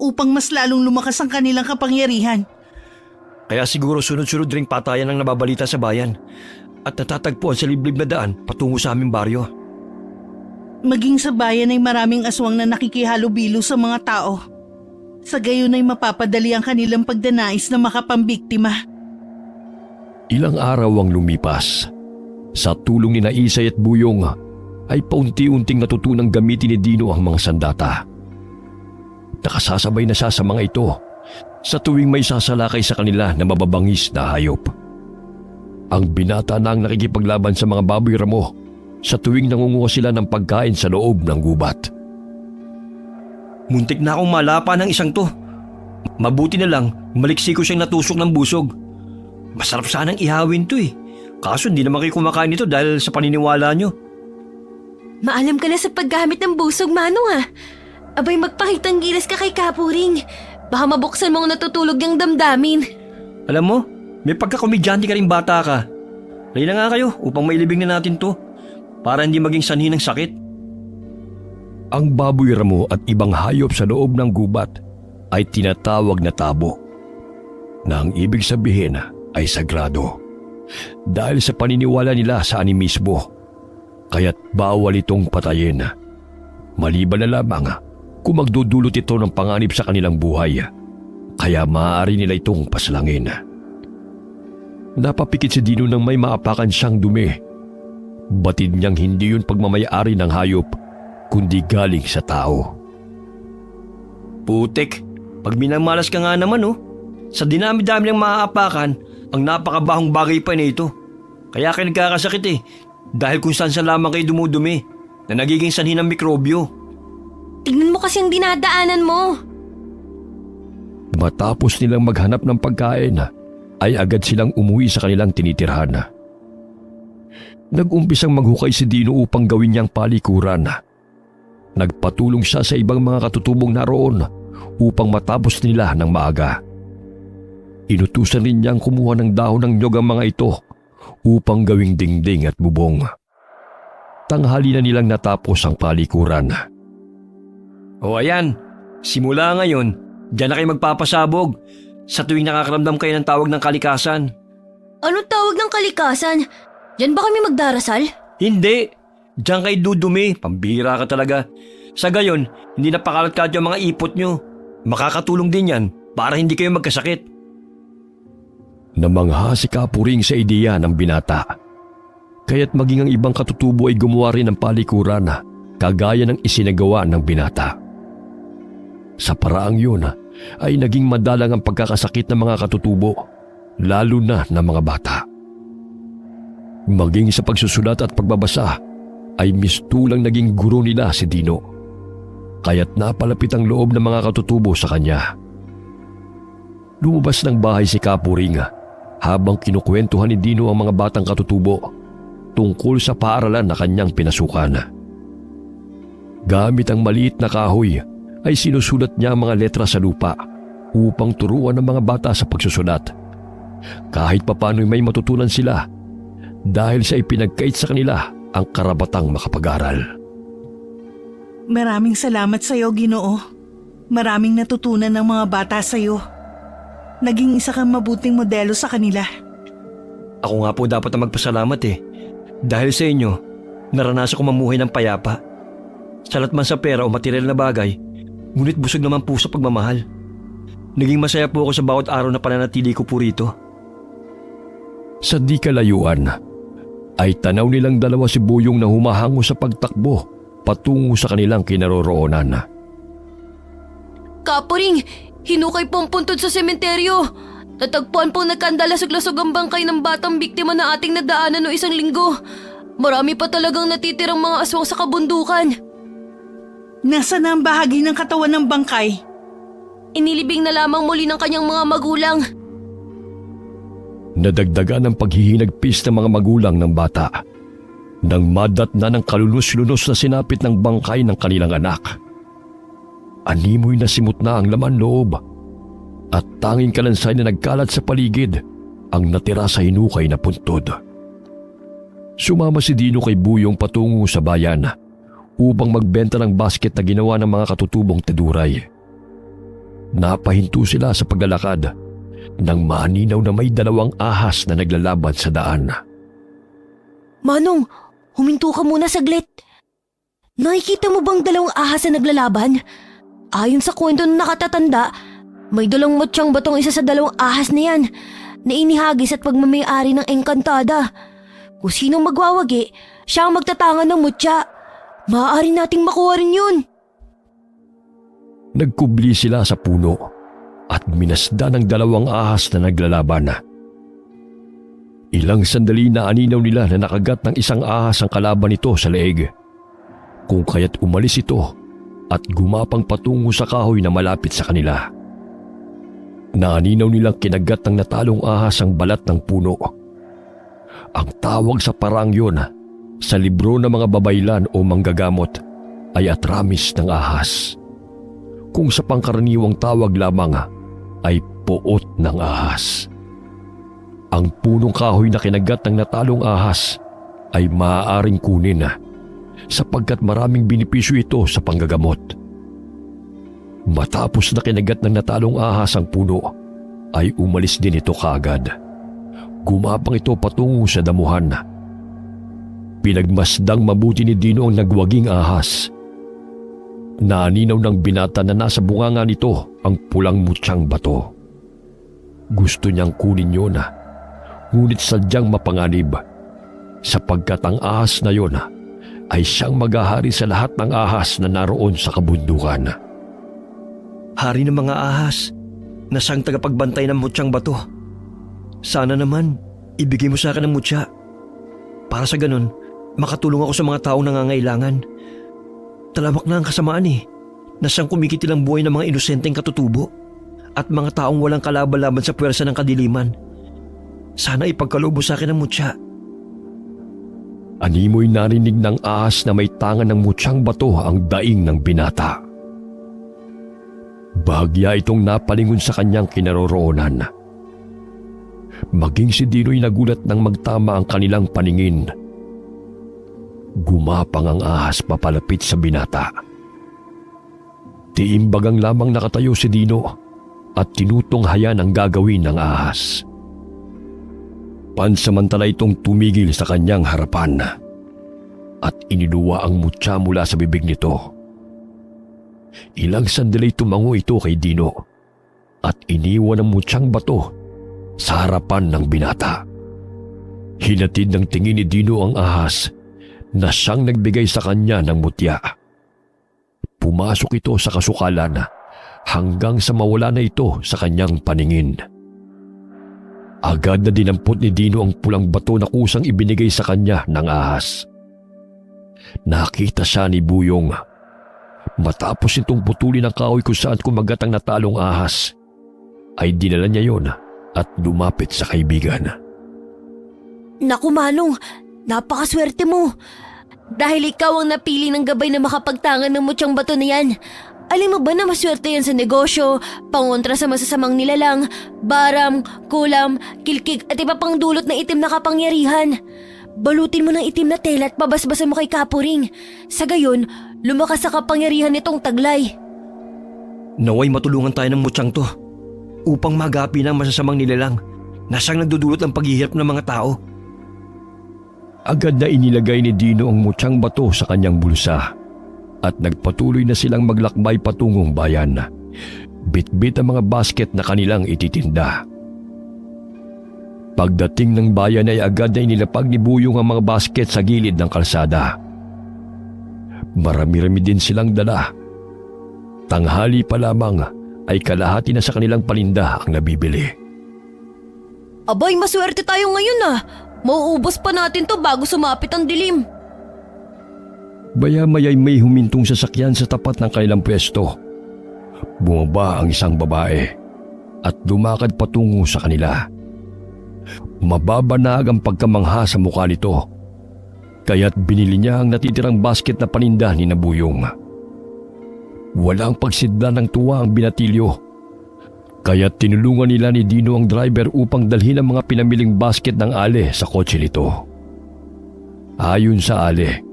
upang mas lalong lumakas ang kanilang kapangyarihan. Kaya siguro sunod-sunod ring patayan ang nababalita sa bayan at natatagpuan sa liblib na daan patungo sa aming baryo. Maging sa bayan ay maraming aswang na nakikihalubilo sa mga tao. Sa gayon ay mapapadali ang kanilang pagdanais na makapambiktima. Ilang araw ang lumipas. Sa tulong ni Isay at Buyong, ay paunti-unting natutunang gamitin ni Dino ang mga sandata. Nakasasabay na siya sa mga ito sa tuwing may sasalakay sa kanila na mababangis na hayop. Ang binata na ang nakikipaglaban sa mga baboy ramo sa tuwing nangunguha sila ng pagkain sa loob ng gubat. Muntik na akong malapa ng isang to. Mabuti na lang, maliksi ko siyang natusok ng busog. Masarap sanang ihawin to eh. Kaso hindi naman kayo kumakain nito dahil sa paniniwala nyo. Maalam ka na sa paggamit ng busog, Manong ah. Abay magpakitang gilas ka kay Kapuring. Baka mabuksan mo ang natutulog yung damdamin. Alam mo, may pagkakomedyante ka rin bata ka. Lay na nga kayo upang mailibing na natin to. Para hindi maging sanhi ng sakit. Ang baboy ramo at ibang hayop sa loob ng gubat ay tinatawag na tabo, na ang ibig sabihin ay sagrado. Dahil sa paniniwala nila sa animismo, kaya't bawal itong patayin. Maliban na lamang kung magdudulot ito ng panganib sa kanilang buhay, kaya maaari nila itong paslangin. Napapikit si Dino nang may maapakan siyang dumi. Batid niyang hindi yun pagmamayari ng hayop, kundi galing sa tao. Putik, pag minamalas ka nga naman oh. Sa dinami-dami ng maaapakan, ang napakabahong bagay pa nito. Kaya kayo nagkakasakit eh. Dahil kung saan sa lamang kayo dumudumi na nagiging sanhi ng mikrobyo. Tignan mo kasi ang dinadaanan mo. Matapos nilang maghanap ng pagkain, ay agad silang umuwi sa kanilang tinitirhan. Nag-umpisang maghukay si Dino upang gawin niyang palikuran. Nagpatulong siya sa ibang mga katutubong naroon upang matapos nila ng maaga. Inutusan rin niyang kumuha ng dahon ng nyog ang mga ito upang gawing dingding at bubong. Tanghali na nilang natapos ang palikuran. O ayan, simula ngayon, diyan na kayo magpapasabog sa tuwing nakakaramdam kayo ng tawag ng kalikasan. Anong tawag ng kalikasan? Diyan ba kami magdarasal? Hindi, diyan kayo dudumi, pambihira ka talaga. Sa gayon, hindi napakalat-kalat yung mga ipot nyo. Makakatulong din yan para hindi kayo magkasakit. Namangha si Kapuring sa ideya ng binata. Kaya't maging ang ibang katutubo ay gumawa rin ng palikuran kagaya ng isinagawa ng binata. Sa paraang yun ay naging madalang ang pagkakasakit ng mga katutubo, lalo na ng mga bata. Maging sa pagsusulat at pagbabasa ay mistulang naging guro nila si Dino. Kaya't napalapit ang loob ng mga katutubo sa kanya. Lumabas ng bahay si Kapuring habang kinukwentuhan ni Dino ang mga batang katutubo tungkol sa paaralan na kanyang pinasukan. Gamit ang maliit na kahoy ay sinusulat niya ang mga letra sa lupa upang turuan ng mga bata sa pagsusulat. Kahit papano'y may matutunan sila dahil sa ipinagkait sa kanila ang karapatang makapag-aral. Maraming salamat sa iyo, Ginoo. Maraming natutunan ng mga bata sa iyo. Naging isa kang mabuting modelo sa kanila. Ako nga po dapat na magpasalamat eh. Dahil sa inyo, naranasan ko mamuhay ng payapa. Salat man sa pera o material na bagay, ngunit busog naman po sa pagmamahal. Naging masaya po ako sa bawat araw na pananatili ko po rito. Sa di kalayuan, ay tanaw nilang dalawa si Buyong na humahango sa pagtakbo patungo sa kanilang kinaroroonan. Kapuring, hinukay po ang puntod sa sementeryo. Natagpuan pong nagkandalasog-lasog ang bangkay ng batang biktima na ating nadaanan noong isang linggo. Marami pa talagang natitirang mga aswang sa kabundukan. Nasaan na ang bahagi ng katawan ng bangkay? Inilibing na lamang muli ng kanyang mga magulang. Nadagdagan ang paghihinagpis ng mga magulang ng bata nang madatna ng kalunos-lunos na sinapit ng bangkay ng kanilang anak. Animoy na simot na ang laman loob at tanging kalansay na nagkalat sa paligid ang natira sa hinukay na puntod. Sumama si Dino kay Buyong patungo sa bayan upang magbenta ng basket na ginawa ng mga katutubong teduray. Napahinto sila sa paglalakad nang maninaw na may dalawang ahas na naglalaban sa daan. Manong, huminto ka muna saglit. Nakikita mo bang dalawang ahas na naglalaban? Ayon sa kwento ng nakatatanda, may dalang matsyang batong isa sa dalawang ahas na yan na inihagis at pagmamayari ng engkantada. Kung sinong magwawagi, siya ang magtatangan ng mutya. Maaari nating makuha rin yun. Nagkubli sila sa puno at minasda ng 2 ahas na naglalaban. Ilang sandali na aninaw nila na nakagat ng isang ahas ang kalaban nito sa leeg, kung kaya't umalis ito at gumapang patungo sa kahoy na malapit sa kanila. Naaninaw nilang kinagat ng natalong ahas ang balat ng puno. Ang tawag sa parang yun sa libro ng mga babaylan o manggagamot ay atramis ng ahas, kung sa pangkaraniwang tawag lamang ay puot ng ahas. Ang punong kahoy na kinagat ng natalong ahas ay maaaring kunin sapagkat maraming benepisyo ito sa panggagamot. Matapos na kinagat ng natalong ahas ang puno, ay umalis din ito kaagad. Gumapang ito patungo sa damuhan. Pinagmasdang mabuti ni Dino ang nagwaging ahas. Naaninaw ng binata na nasa bunganga nito ang pulang mutyang bato. Gusto niyang kunin yun, ngunit sadyang mapanganib, sapagkat ang ahas na yon ay siyang maghahari sa lahat ng ahas na naroon sa kabundukan. Hari ng mga ahas, na siyang tagapagbantay ng mutyang bato. Sana naman, ibigay mo sa akin ang mutya. Para sa ganun, makatulong ako sa mga taong nangangailangan. Talamak na ang kasamaan na siyang kumikitil ang buhay ng mga inosenteng katutubo at mga taong walang kalaban-laban sa puwersa ng kadiliman. Sana ipagkaloob mo sa akin ang mutya. Animoy narinig ng ahas na may tangan ng mutyang bato ang daing ng binata. Bahagya itong napalingon sa kanyang kinaroroonan. Maging si Dino'y nagulat nang magtama ang kanilang paningin. Gumapang ang ahas papalapit sa binata. Tiimbagang lamang nakatayo si Dino at tinutunghayan ang gagawin ng ahas. Pansamantala itong tumigil sa kanyang harapan at iniluwa ang mutya mula sa bibig nito. Ilang sandali tumango ito kay Dino at iniwan ang mutyang bato sa harapan ng binata. Hinatid ng tingin ni Dino ang ahas na siyang nagbigay sa kanya ng mutya. Pumasok ito sa kasukalan hanggang sa mawala na ito sa kanyang paningin. Agad na dinampot ni Dino ang pulang bato na kusang ibinigay sa kanya ng ahas. Nakita siya ni Buyong. Matapos itong putulin ang kahoy kung saan kumagat ang natalong ahas, ay dinala niya yon at lumapit sa kaibigan. Naku Manong, napakaswerte mo. Dahil ikaw ang napili ng gabay na makapagtangan ng mutyang bato na yan. Alam mo ba na maswerte yan sa negosyo, pangontra sa masasamang nilalang, baram, kulam, kilkig at iba pang dulot ng itim na kapangyarihan. Balutin mo ng itim na tela at babasbasan mo kay Kapuring. Sa gayon, lumakas sa kapangyarihan nitong taglay. Naway matulungan tayo ng mutyang to upang magapi ng masasamang nilalang na siyang nagdudulot ng paghihirap ng mga tao. Agad na inilagay ni Dino ang mutyang bato sa kanyang bulsa at nagpatuloy na silang maglakbay patungong bayan. Bitbit ang mga basket na kanilang ititinda. Pagdating ng bayan ay agad na inilapag ni Buyong ang mga basket sa gilid ng kalsada. Marami-rami din silang dala. Tanghali pa lamang ay kalahati na sa kanilang paninda ang nabibili. Abay, maswerte tayo ngayon Mauubos pa natin to bago sumapit ang dilim. Baya-maya'y may humintong sasakyan sa tapat ng kanilang pwesto. Bumaba ang isang babae at lumakad patungo sa kanila. Mababanag ang pagkamangha sa mukha nito, kaya't binili niya ang natitirang basket na paninda ni Nabuyong. Walang pagsidla ng tuwa ang binatilyo, kaya't tinulungan nila ni Dino ang driver upang dalhin ang mga pinamiling basket ng Ale sa kotse nito. Ayon sa Ale,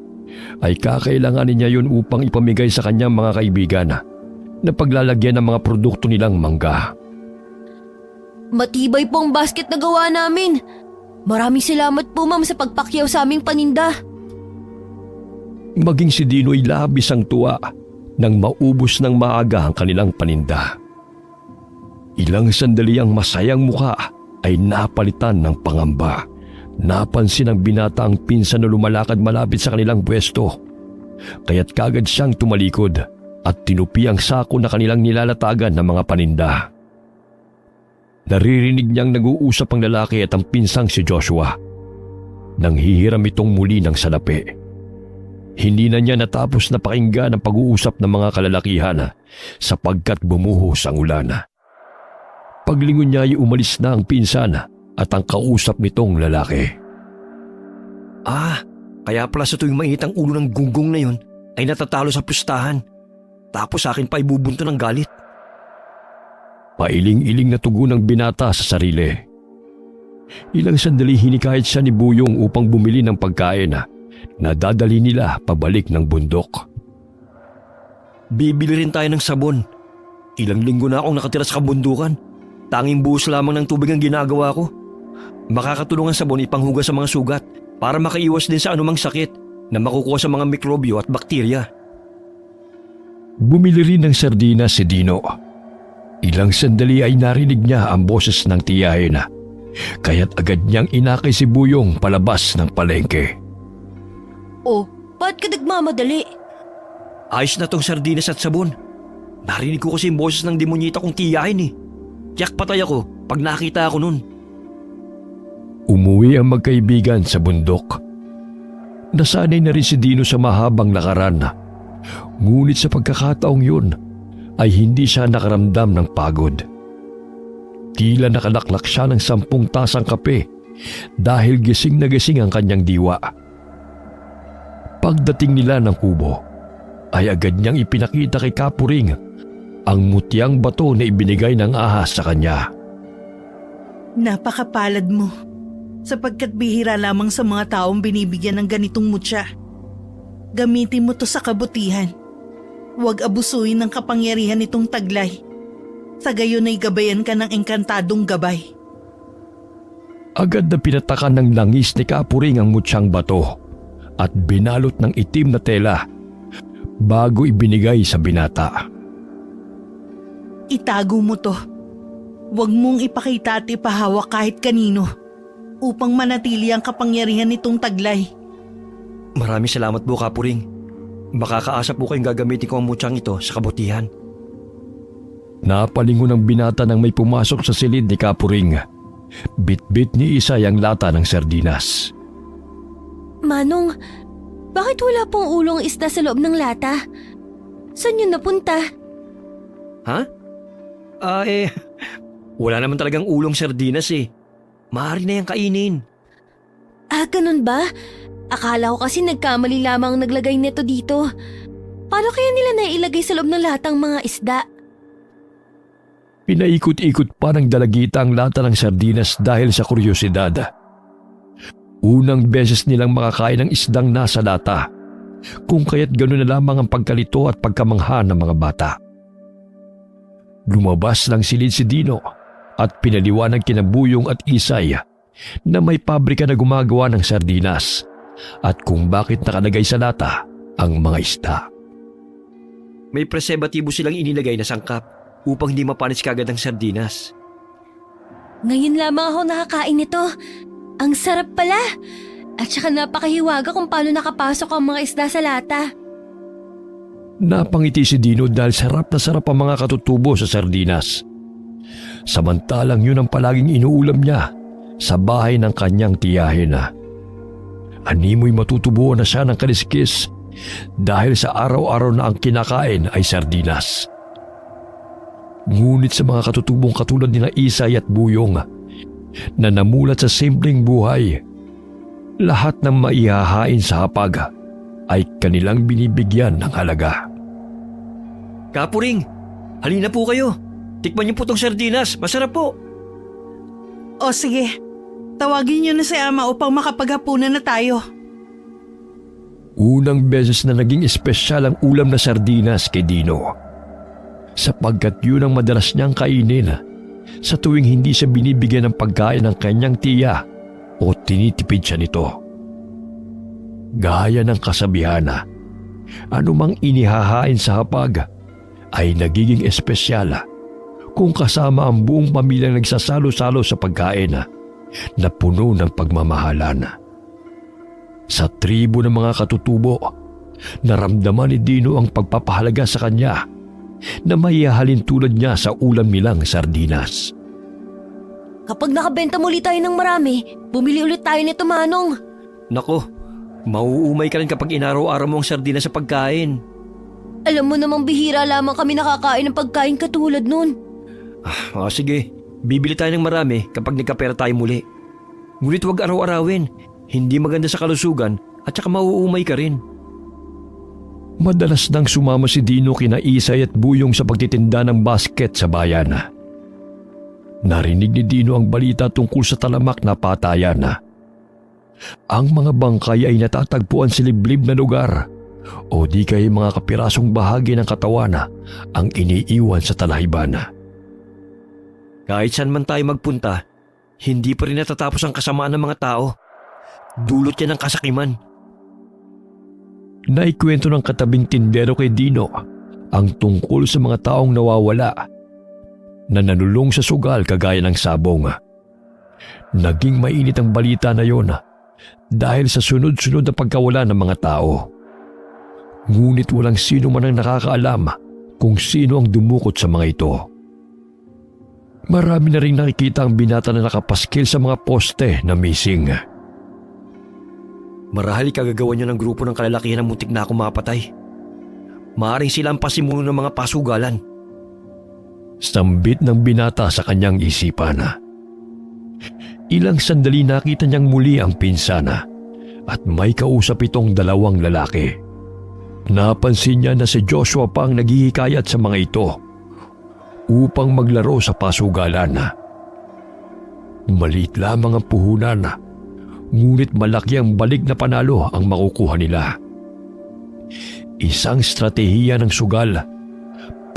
ay kakailanganin niya yun upang ipamigay sa kanyang mga kaibigan na paglalagyan ng mga produkto nilang mangga. Matibay po ang basket na gawa namin. Maraming salamat po ma'am sa pagpakyaw sa aming paninda. Maging si Dino ay labis ang tuwa nang maubos ng maaga ang kanilang paninda. Ilang sandali ang masayang mukha ay napalitan ng pangamba. Napansin ng binata ang pinsan na lumalakad malapit sa kanilang pwesto, kaya't kagad siyang tumalikod at tinupi ang sako na kanilang nilalatagan ng mga paninda. Naririnig niyang nag-uusap ang lalaki at ang pinsang si Joshua. Nang hihiram itong muli ng salapi. Hindi na niya natapos na pakinggan ang pag-uusap ng mga kalalakihan sapagkat bumuhos ang ulan. Paglingon niya ay umalis na ang pinsan at ang kausap nitong lalaki. Kaya pala sa tuwing mainit ang ulo ng gunggong na yun ay natatalo sa pustahan. Tapos sa akin pa ibubunto ng galit. Pailing-iling na tugon ng binata sa sarili. Ilang sandali hinikayat siya ni Buyong upang bumili ng pagkain na dadali nila pabalik ng bundok. Bibili rin tayo ng sabon. Ilang linggo na akong nakatira sa kabundukan. Tanging buhos lamang ng tubig ang ginagawa ko. Makakatulong ang sabon ipanghugas sa mga sugat para makaiwas din sa anumang sakit na makukuha sa mga mikrobyo at bakterya. Bumili rin ng sardinas si Dino. Ilang sandali ay narinig niya ang boses ng tiyahin kaya't agad niyang inakay si Buyong palabas ng palengke. Oh, ba't ka nagmamadali? Ayos na tong sardinas at sabon. Narinig ko kasi yung boses ng demonyita kong tiyahin. Tiyak patay ako pag nakita ako nun. Umuwi ang magkaibigan sa bundok. Nasanay na rin si Dino sa mahabang lakaran. Ngunit sa pagkakataong yun ay hindi siya nakaramdam ng pagod. Tila nakalaklak siya ng 10 tasang kape dahil gising na gising ang kanyang diwa. Pagdating nila ng kubo ay agad niyang ipinakita kay Kapuring ang mutyang bato na ibinigay ng ahas sa kanya. Napakapalad mo, sapagkat bihira lamang sa mga taong binibigyan ng ganitong mutya. Gamitin mo to sa kabutihan. Huwag abusuin ng kapangyarihan nitong taglay. Sa gayon ay gabayan ka ng engkantadong gabay. Agad na pinatakan ng langis ni Kapuring ang mutyang bato at binalot ng itim na tela bago ibinigay sa binata. Itago mo to. Huwag mong ipakita at ipahawak kahit kanino upang manatili ang kapangyarihan nitong taglay. Maraming salamat po, Kapuring. Makakaasa po kayong gagamitin ko ang mutyang ito sa kabutihan. Napalingon ang binata nang may pumasok sa silid ni Kapuring. Bit-bit ni Isay ang lata ng sardinas. Manong, bakit wala pong ulong isda sa loob ng lata? Saan yun napunta? Ha? Wala naman talagang ulong sardinas Maaari na yung kainin. Ganun ba? Akala ko kasi nagkamali lamang naglagay nito dito. Paano kaya nila nailagay sa loob ng latang mga isda? Pinaikot-ikot pa ng dalagita ang lata ng sardinas dahil sa kuryosidad. Unang beses nilang makakain ng isdang nasa lata, kung kaya't gano'n na lamang ang pagkalito at pagkamangha ng mga bata. Lumabas ng silid si Dino at pinaliwanag kina Buyong at Isay na may pabrika na gumagawa ng sardinas at kung bakit nakalagay sa lata ang mga isda. May preservatibo silang inilagay na sangkap upang hindi mapanis kagad ang sardinas. Ngayon lamang ako nakakain nito. Ang sarap pala. At saka napakahiwaga kung paano nakapasok ang mga isda sa lata. Napangiti si Dino dahil sarap na sarap ang mga katutubo sa sardinas. Samantalang yun ang palaging inuulam niya sa bahay ng kanyang tiyahin. Animoy matutubuan na siya ng kaliskis dahil sa araw-araw na ang kinakain ay sardinas. Ngunit sa mga katutubong katulad nila Isay at Buyong na namulat sa simpleng buhay, lahat ng maihahain sa hapag ay kanilang binibigyan ng halaga. Kapuring, halina po kayo. Tikman niyo po tong sardinas. Masarap po. O sige, tawagin niyo na si Ama upang makapaghapunan na tayo. Unang beses na naging espesyal ang ulam na sardinas kay Dino, sapagkat yun ang madalas niyang kainin sa tuwing hindi siya binibigyan ng pagkain ng kanyang tiya o tinitipid siya nito. Gaya ng kasabihan, anumang inihahain sa hapag ay nagiging espesyal kung kasama ang buong pamilyang nagsasalo-salo sa pagkain na puno ng pagmamahalan. Sa tribo ng mga katutubo, Naramdaman ni Dino ang pagpapahalaga sa kanya na maihahalin tulad niya sa ulam nilang sardinas. Kapag nakabenta muli tayo ng marami, bumili ulit tayo nito, Manong. Nako, mauumay ka rin kapag inaraw-araw mo ang sardinas sa pagkain. Alam mo namang bihira lamang kami nakakain ng pagkain katulad nun. Sige, bibili tayo ng marami kapag nagkapera tayo muli. Ngunit huwag araw-arawin, hindi maganda sa kalusugan at saka mauumay ka rin. Madalas nang sumama si Dino kina Isay at Buyong sa pagtitinda ng basket sa bayan. Narinig ni Dino ang balita tungkol sa talamak na patayan. Ang mga bangkay ay natatagpuan sa liblib na lugar o di kay mga kapirasong bahagi ng katawan ang iniiwan sa talahibana. Kahit saan man tayo magpunta, hindi pa rin natatapos ang kasamaan ng mga tao. Dulot yan ng kasakiman. Naikwento ng katabing tindero kay Dino ang tungkol sa mga taong nawawala na nanulong sa sugal kagaya ng sabong. Naging mainit ang balita na yon dahil sa sunod-sunod na pagkawala ng mga tao. Ngunit walang sino man ang nakakaalam kung sino ang dumukot sa mga ito. Marami na rin nakikita ang binata na nakapaskil sa mga poste na missing. Marahil kagagawa niyo ng grupo ng kalalakihan ng muntik na akong mapatay. Maaring sila ang pasimuno ng mga pasugalan. Sambit ng binata sa kanyang isipan. Ilang sandali nakita niyang muli ang pinsana at may kausap itong dalawang lalaki. Napansin niya na si Joshua pa ang naghihikayat sa mga ito upang maglaro sa pasugalan. Maliit lamang ang puhunan, ngunit malaki ang balik na panalo ang makukuha nila. Isang stratehiya ng sugal,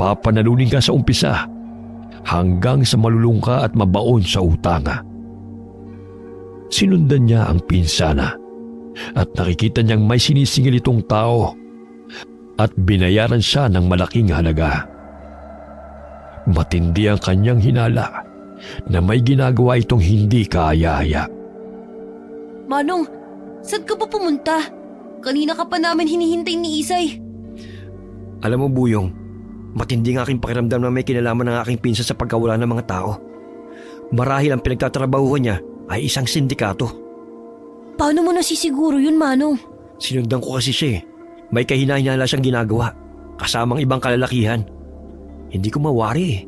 papanalunin ka sa umpisa hanggang sa malulung ka at mabaon sa utang. Sinundan niya ang pinsana at nakikita niyang may sinisingil itong tao at binayaran siya ng malaking halaga. Matindi ang kanyang hinala na may ginagawa itong hindi kaaya-aya. Manong, saan ka ba pumunta? Kanina ka pa namin hinihintay ni Isay. Alam mo, Buyong, matindi ang aking pakiramdam na may kinalaman ng aking pinsa sa pagkawala ng mga tao. Marahil ang pinagtatrabahuhan niya ay isang sindikato. Paano mo nasisiguro yun, Manong? Sinundan ko kasi siya eh. May kahina-hinala siyang ginagawa, kasamang ibang kalalakihan. Hindi ko mawari eh.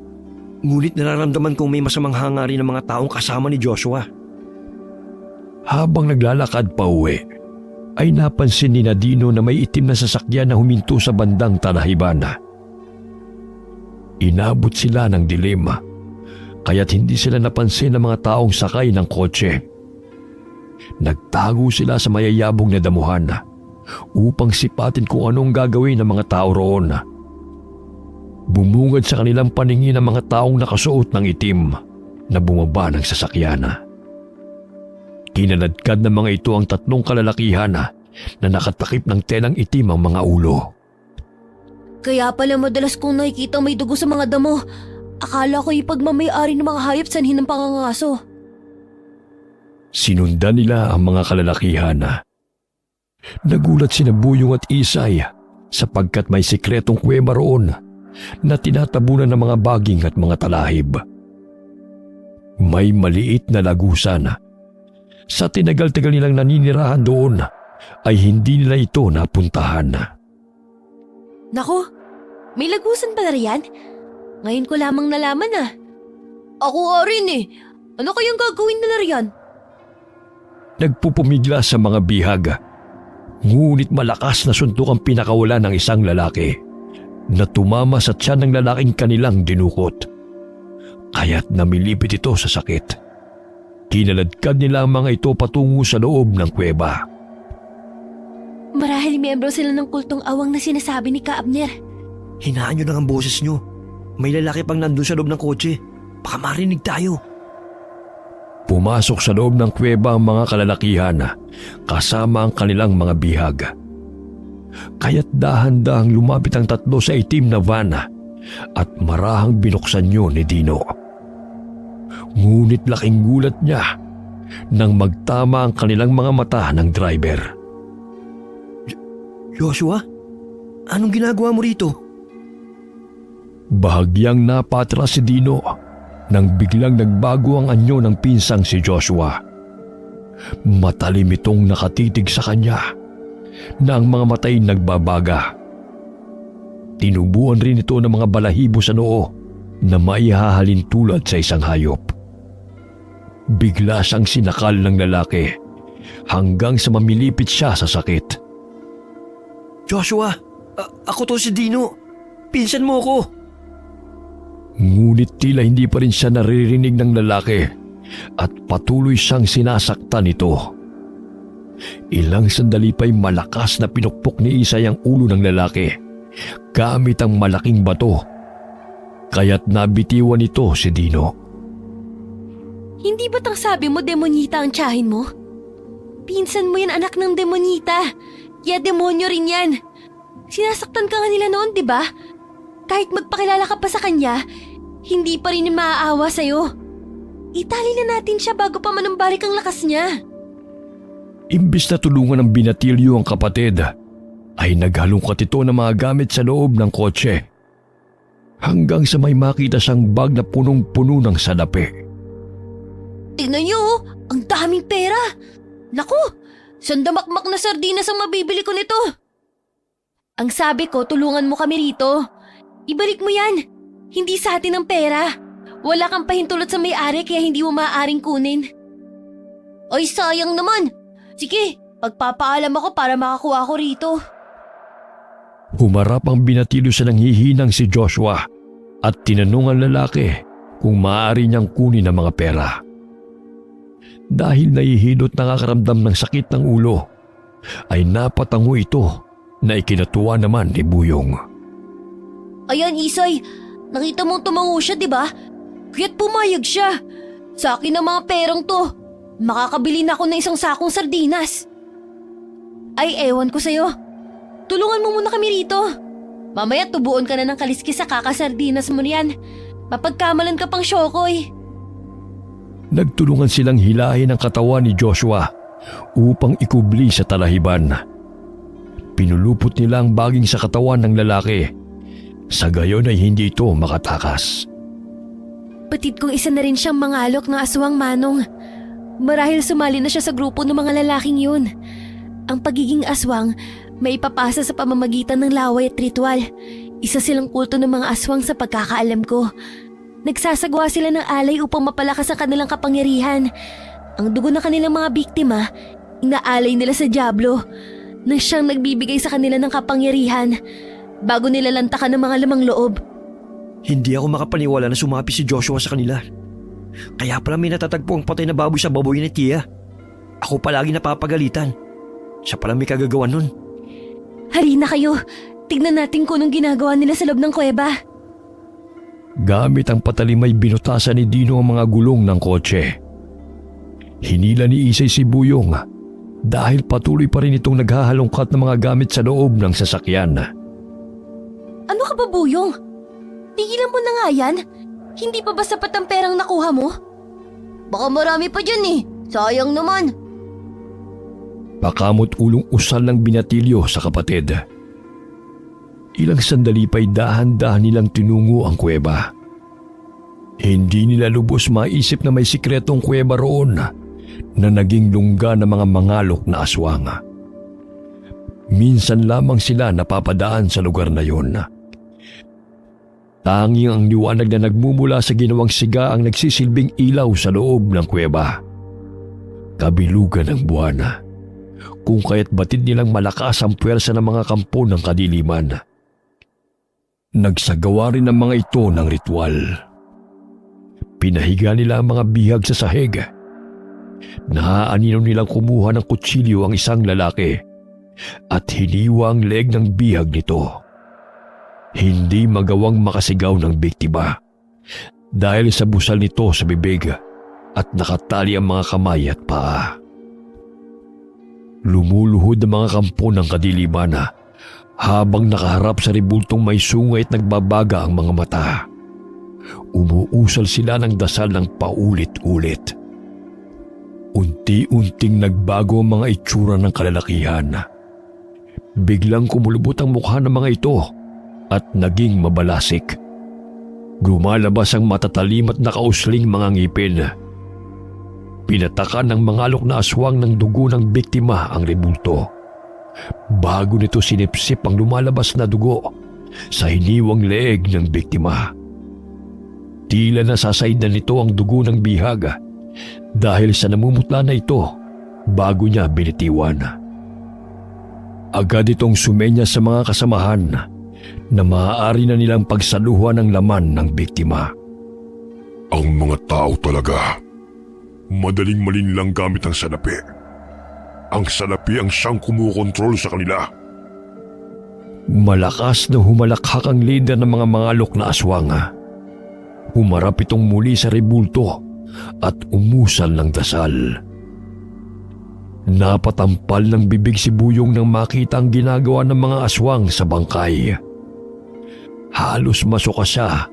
Ngunit nararamdaman kong may masamang hangarin ng mga taong kasama ni Joshua. Habang naglalakad pa uwi, ay napansin ni Dino na may itim na sasakyan na huminto sa bandang talahibana. Inabot sila ng dilim, kaya't hindi sila napansin ng mga taong sakay ng kotse. Nagtago sila sa mayayabong na damuhan upang sipatin kung anong gagawin ng mga tao roon. Bumungad sa kanilang paningin ang mga taong nakasuot ng itim na bumaba ng sasakyan. Kinaladkad ng mga ito ang tatlong kalalakihan na nakatakip ng telang itim ang mga ulo. Kaya pala madalas kong nakikita may dugo sa mga damo. Akala ko ipagmamayari ng mga hayop sanhin ng pangangaso. Sinundan nila ang mga kalalakihan. Nagulat sina Buyong at Isay sapagkat may sikretong kuweba roon na tinatabunan ng mga baging at mga talahib. May maliit na lagusan. Sa tinagal-tagal nilang naninirahan doon ay hindi nila ito napuntahan. Naku, may lagusan pala riyan? Ngayon ko lamang nalaman ah. Ako rin eh. Ano kayang gagawin nila riyan? Nagpupumigla sa mga bihag. Ngunit malakas na suntok ang pinakawala ng isang lalaki na tumama sa tiyan ng lalaking kanilang dinukot. Kaya't namilipit ito sa sakit. Kinaladkad nila ang mga ito patungo sa loob ng kuweba. Marahil miyembro sila ng kultong awang na sinasabi ni Ka Abner. Hinaan niyo lang ang boses niyo. May lalaki pang nandun sa loob ng kotse. Baka marinig tayo. Pumasok sa loob ng kuweba ang mga kalalakihan kasama ang kanilang mga bihag. Kaya't dahan-dahang lumapit ang tatlo sa itim na van at marahang binuksan yun ni Dino. Ngunit laking gulat niya nang magtama ang kanilang mga mata ng driver. Joshua? Anong ginagawa mo rito? Bahagyang napatras si Dino nang biglang nagbago ang anyo ng pinsang si Joshua. Matalim itong nakatitig sa kanya na ang mga matay nagbabaga. Tinubuan rin ito ng mga balahibo sa noo na maihahalin tulad sa isang hayop. Bigla siyang sinakal ng lalaki hanggang sa mamilipit siya sa sakit. Joshua, ako to si Dino. Pinsan mo ko. Ngunit tila hindi pa rin siya naririnig ng lalaki at patuloy siyang sinasaktan nito. Ilang sandali pa'y malakas na pinukpok ni Isay ang ulo ng lalaki gamit ang malaking bato. Kaya't nabitiwan ito si Dino. Hindi ba't ang sabi mo demonita ang tiyahin mo? Pinsan mo yan, anak ng demonita. Kaya demonyo rin yan. Sinasaktan ka nga nila noon, di ba? Kahit magpakilala ka pa sa kanya, hindi pa rin yung maaawa sa'yo. Itali na natin siya bago pa manumbalik ang lakas niya. Imbis na tulungan ng binatilyo ang kapatid, ay naghalungkat ito ng mga gamit sa loob ng kotse. Hanggang sa may makita siyang bag na punong-puno ng salapi. Tingnan niyo, ang daming pera. Naku, sandamakmak na sardinas ang mabibili ko nito. Ang sabi ko, tulungan mo kami rito. Ibalik mo yan. Hindi sa atin ang pera. Wala kang pahintulot sa may-ari kaya hindi mo maaaring kunin. Ay, sayang naman. Sige, pagpapaalam ako para makakuha ko rito. Humarap ang binatilyo sa nanghihinang si Joshua at tinanong ang lalaki kung maaari niyang kunin ang mga pera. Dahil nahihilot nakakaramdam ng sakit ng ulo, ay napatango ito na ikinatuwa naman ni Buyong. Ayan, Isay. Nakita mong tumango siya, di ba? Kaya't pumayag siya. Sa akin ang mga perang to. Makakabili na ako ng isang sakong sardinas. Ay, ewan ko sa'yo. Tulungan mo muna kami rito. Mamaya tubuon ka na ng kaliskis sa kakasardinas mo riyan. Mapagkamalan ka pang syokoy. Nagtulungan silang hilahin ang katawan ni Joshua upang ikubli sa talahiban. Pinulupot nila ang baging sa katawan ng lalaki. Sa gayon ay hindi ito makatakas. Batid kong isa na rin siyang mangalok ng aswang, Manong. Marahil sumali na siya sa grupo ng mga lalaking yun. Ang pagiging aswang may ipapasa sa pamamagitan ng laway at ritual. Isa silang kulto ng mga aswang sa pagkakaalam ko. Nagsasagawa sila ng alay upang mapalakas ang kanilang kapangyarihan. Ang dugo ng kanilang mga biktima, inaalay nila sa Diablo na siyang nagbibigay sa kanila ng kapangyarihan bago nila lantakan ng mga lamang loob. Hindi ako makapaniwala na sumapi si Joshua sa kanila. Kaya pala may natatagpo ang patay na baboy sa baboy ni Tia. Ako palagi napapagalitan. Siya pala may kagagawan nun. Halina kayo, tignan natin kung anong ginagawa nila sa loob ng kuweba. Gamit ang patalimay binutasan ni Dino ang mga gulong ng kotse. Hinila ni Isay si Buyong dahil patuloy pa rin itong naghahalongkat ng mga gamit sa loob ng sasakyan. Ano ka ba, Buyong? Tigilan mo na nga yan. Hindi pa ba sapat ang perang nakuha mo? Baka marami pa dyan eh. Sayang naman. Pakamot ulong usal ng binatilyo sa kapatid. Ilang sandali pa'y dahan-dahan nilang tinungo ang kuweba. Hindi nila lubos maisip na may sikretong kuweba roon na naging lungga ng mga mangalok na aswang. Minsan lamang sila napapadaan sa lugar na yun. Tanging ang liwanag na nagmumula sa ginawang siga ang nagsisilbing ilaw sa loob ng kuweba. Kabilugan ng buwan, kung kaya't batid nilang malakas ang puwersa ng mga kampo ng kadiliman. Nagsagawa rin ang mga ito ng ritual. Pinahiga nila ang mga bihag sa sahig. Naaanino nilang kumuha ng kutsilyo ang isang lalaki at hiniwa ang leg ng bihag nito. Hindi magawang makasigaw ng biktima dahil sa busal nito sa bibig at nakatali ang mga kamay at paa. Lumuluhod ang mga kampo ng kadiliman habang nakaharap sa ribultong may sungay at nagbabaga ang mga mata. Umuusal sila ng dasal ng paulit-ulit. Unti-unting nagbago ang mga itsura ng kalalakihan. Biglang kumulubot ang mukha ng mga ito at naging mabalasik. Lumalabas ang matatalim at nakausling mga ngipin. Pinatakan ng mga alok na aswang ng dugo ng biktima ang rebulto. Bago nito sinipsip ang lumalabas na dugo sa hiniwang leeg ng biktima. Tila nasasaid na nito ang dugo ng bihag dahil sa namumutla na ito bago niya binitiwan. Agad itong sumenya sa mga kasamahan na maaari na nilang pagsaluhan ang laman ng biktima. Ang mga tao talaga, madaling malinlang gamit ang salapi. Ang salapi ang siyang kumukontrol sa kanila. Malakas na humalakhak ang lider ng mga mangalok na aswang. Humarap itong muli sa rebulto at umusal ng dasal. Napatampal ng bibig si Buyong nang makita ang ginagawa ng mga aswang sa bangkay. Halos masuka siya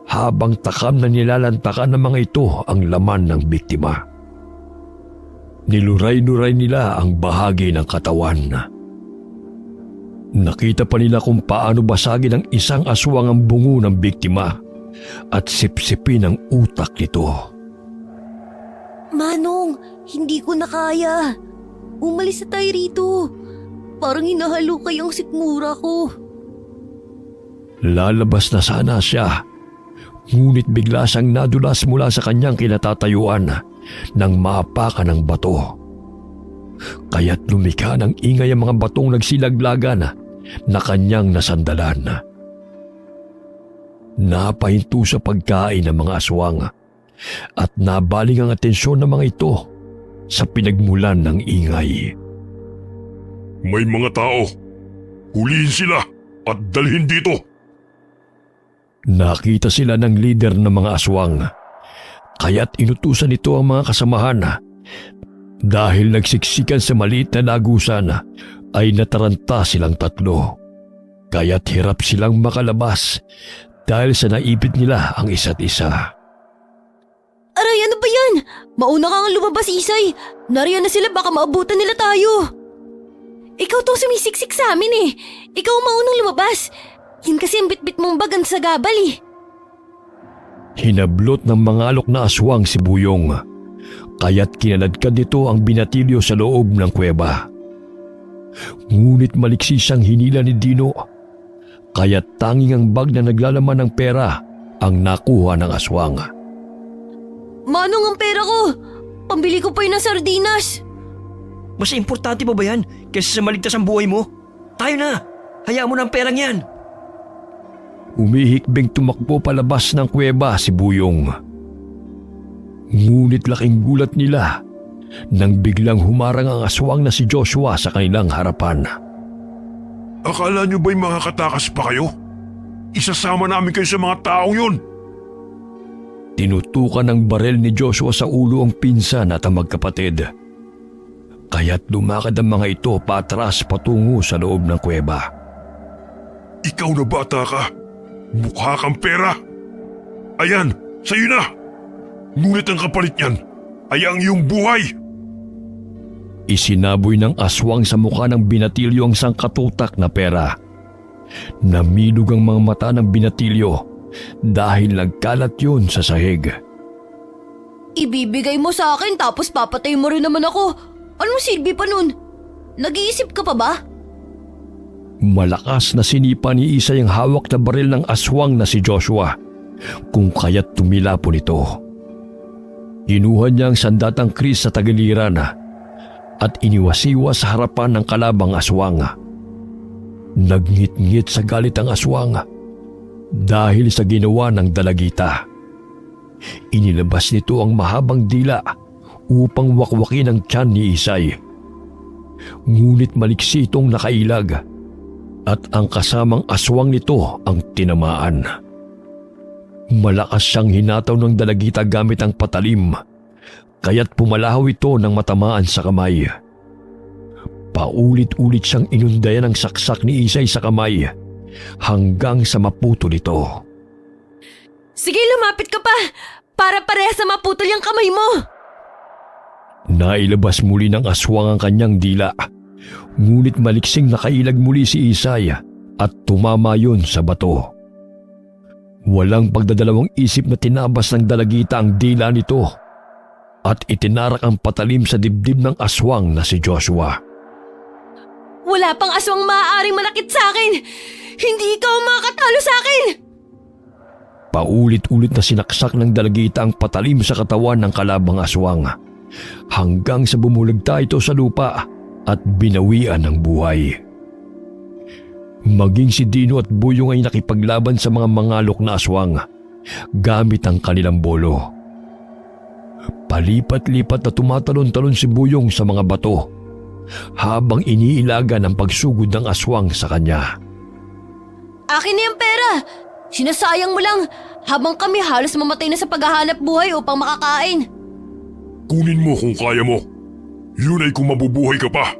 habang takam na nilalantakan ng mga ito ang laman ng biktima. Niluray-luray nila ang bahagi ng katawan. Nakita pa nila kung paano basagin ng isang aswang ang bungo ng biktima at sipsipin ang utak nito. Manong, hindi ko na kaya. Umalis na tayo rito. Parang hinahalukay ang sikmura ko. Lalabas na sana siya, ngunit bigla siyang nadulas mula sa kanyang kinatatayuan nang maapakan ng bato. Kaya't lumikha ng ingay ang mga batong nagsilaglagan na kanyang nasandalan. Napahinto sa pagkain ng mga aswang at nabaling ang atensyon ng mga ito sa pinagmulan ng ingay. May mga tao. Hulihin sila at dalhin dito. Nakita sila ng lider ng mga aswang, kaya't inutusan nito ang mga kasamahan. Dahil nagsiksikan sa maliit na lagusan, ay nataranta silang tatlo. Kaya't hirap silang makalabas dahil sa naipit nila ang isa't isa. Aray, ano ba yan? Mauna ka nga lumabas, Isay. Nariyan na sila, baka maabutan nila tayo. Ikaw tong sumisiksik sa amin eh. Ikaw ang maunang lumabas. Yan kasi ang bitbit mong bagan sa gabal eh. Hinablot ng mga alok na aswang si Buyong, kaya't kinaladkad nito ang binatilyo sa loob ng kuweba. Ngunit maliksi siyang hinila ni Dino, kaya't tanging ang bag na naglalaman ng pera ang nakuha ng aswang. Manong, ang pera ko! Pambili ko pa yun ng sardinas. Mas importante pa ba yan kaysa sa maligtas ang buhay mo? Tayo na! Hayaan mo na ang perang yan! Umihikbing tumakbo palabas ng kuweba si Buyong. Ngunit laking gulat nila nang biglang humarang ang aswang na si Joshua sa kanilang harapan. Akala niyo ba'y makakatakas pa kayo? Isasama namin kayo sa mga taong yun. Tinutukan ng barel ni Joshua sa ulo ang pinsan at ang magkapatid. Kaya't lumakad ang mga ito patras patungo sa loob ng kuweba. Ikaw na bata ka. Mukha kang pera. Ayan, sa'yo na. Ngunit ang kapalit niyan ay ang iyong buhay. Isinaboy ng aswang sa mukha ng binatilyo ang sangkatutak na pera. Namilog ang mga mata ng binatilyo dahil nagkalat yun sa sahig. Ibibigay mo sa akin tapos papatay mo rin naman ako. Anong silbi pa nun? Nag-iisip ka pa ba? Malakas na sinipa ni Isay ang hawak na baril ng aswang na si Joshua, kung kaya't tumilapon ito. Kinuha niya ang sandatang kris sa tagiliran at iniwasiwa sa harapan ng kalabang aswang. Nagngit-ngit sa galit ang aswang dahil sa ginawa ng dalagita. Inilabas nito ang mahabang dila upang wakwakin ang tiyan ni Isay. Ngunit maliksi itong nakailag at ang kasamang aswang nito ang tinamaan. Malakas siyang hinataw ng dalagita gamit ang patalim, kaya't pumalahaw ito ng matamaan sa kamay. Paulit-ulit siyang inundayan ng saksak ni Isay sa kamay hanggang sa maputol ito. Sige, lumapit ka pa! Para parehas sa maputol yung kamay mo! Nailabas muli ng aswang ang kanyang dila Ngunit maliksing nakailag muli si Isay at tumama yun sa bato. Walang pagdadalawang isip na tinabas ng dalagita ang dila nito at itinarak ang patalim sa dibdib ng aswang na si Joshua. Wala pang aswang maaaring manakit sa akin! Hindi ikaw ang makakatalo sa akin! Paulit-ulit na sinaksak ng dalagita ang patalim sa katawan ng kalabang aswang hanggang sa bumulagta ito sa lupa at binawian ng buhay. Maging si Dino at Buyong ay nakipaglaban sa mga mangalok na aswang gamit ang kanilang bolo. Palipat-lipat na tumatalon-talon si Buyong sa mga bato habang iniilaga ng pagsugod ng aswang sa kanya. Akin na yung pera! Sinasayang mo lang habang kami halos mamatay na sa paghahanap buhay upang makakain. Kunin mo kung kaya mo. Yun ay kung mabubuhay ka pa.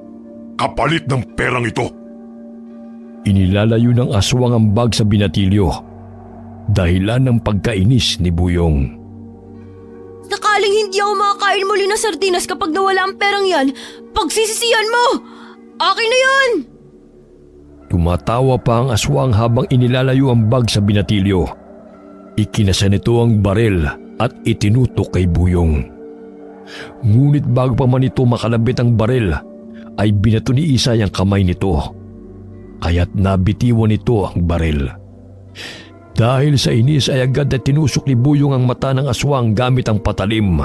Kapalit ng perang ito. Inilalayo ng aswang ang bag sa binatilyo, dahilan ng pagkainis ni Buyong. Sakaling hindi ako makakain muli ng sardinas kapag nawala ang perang yan, pagsisisihan mo! Akin na yan! Tumatawa pa ang aswang habang inilalayo ang bag sa binatilyo. Ikinasa nito ang baril at itinutok kay Buyong. Ngunit bago pa man ito makalabit ang baril, ay binato ni Isay ang kamay nito. Kaya't nabitiwan nito ang baril. Dahil sa inis ay agad na tinusok ni Buyong ang mata ng aswang gamit ang patalim.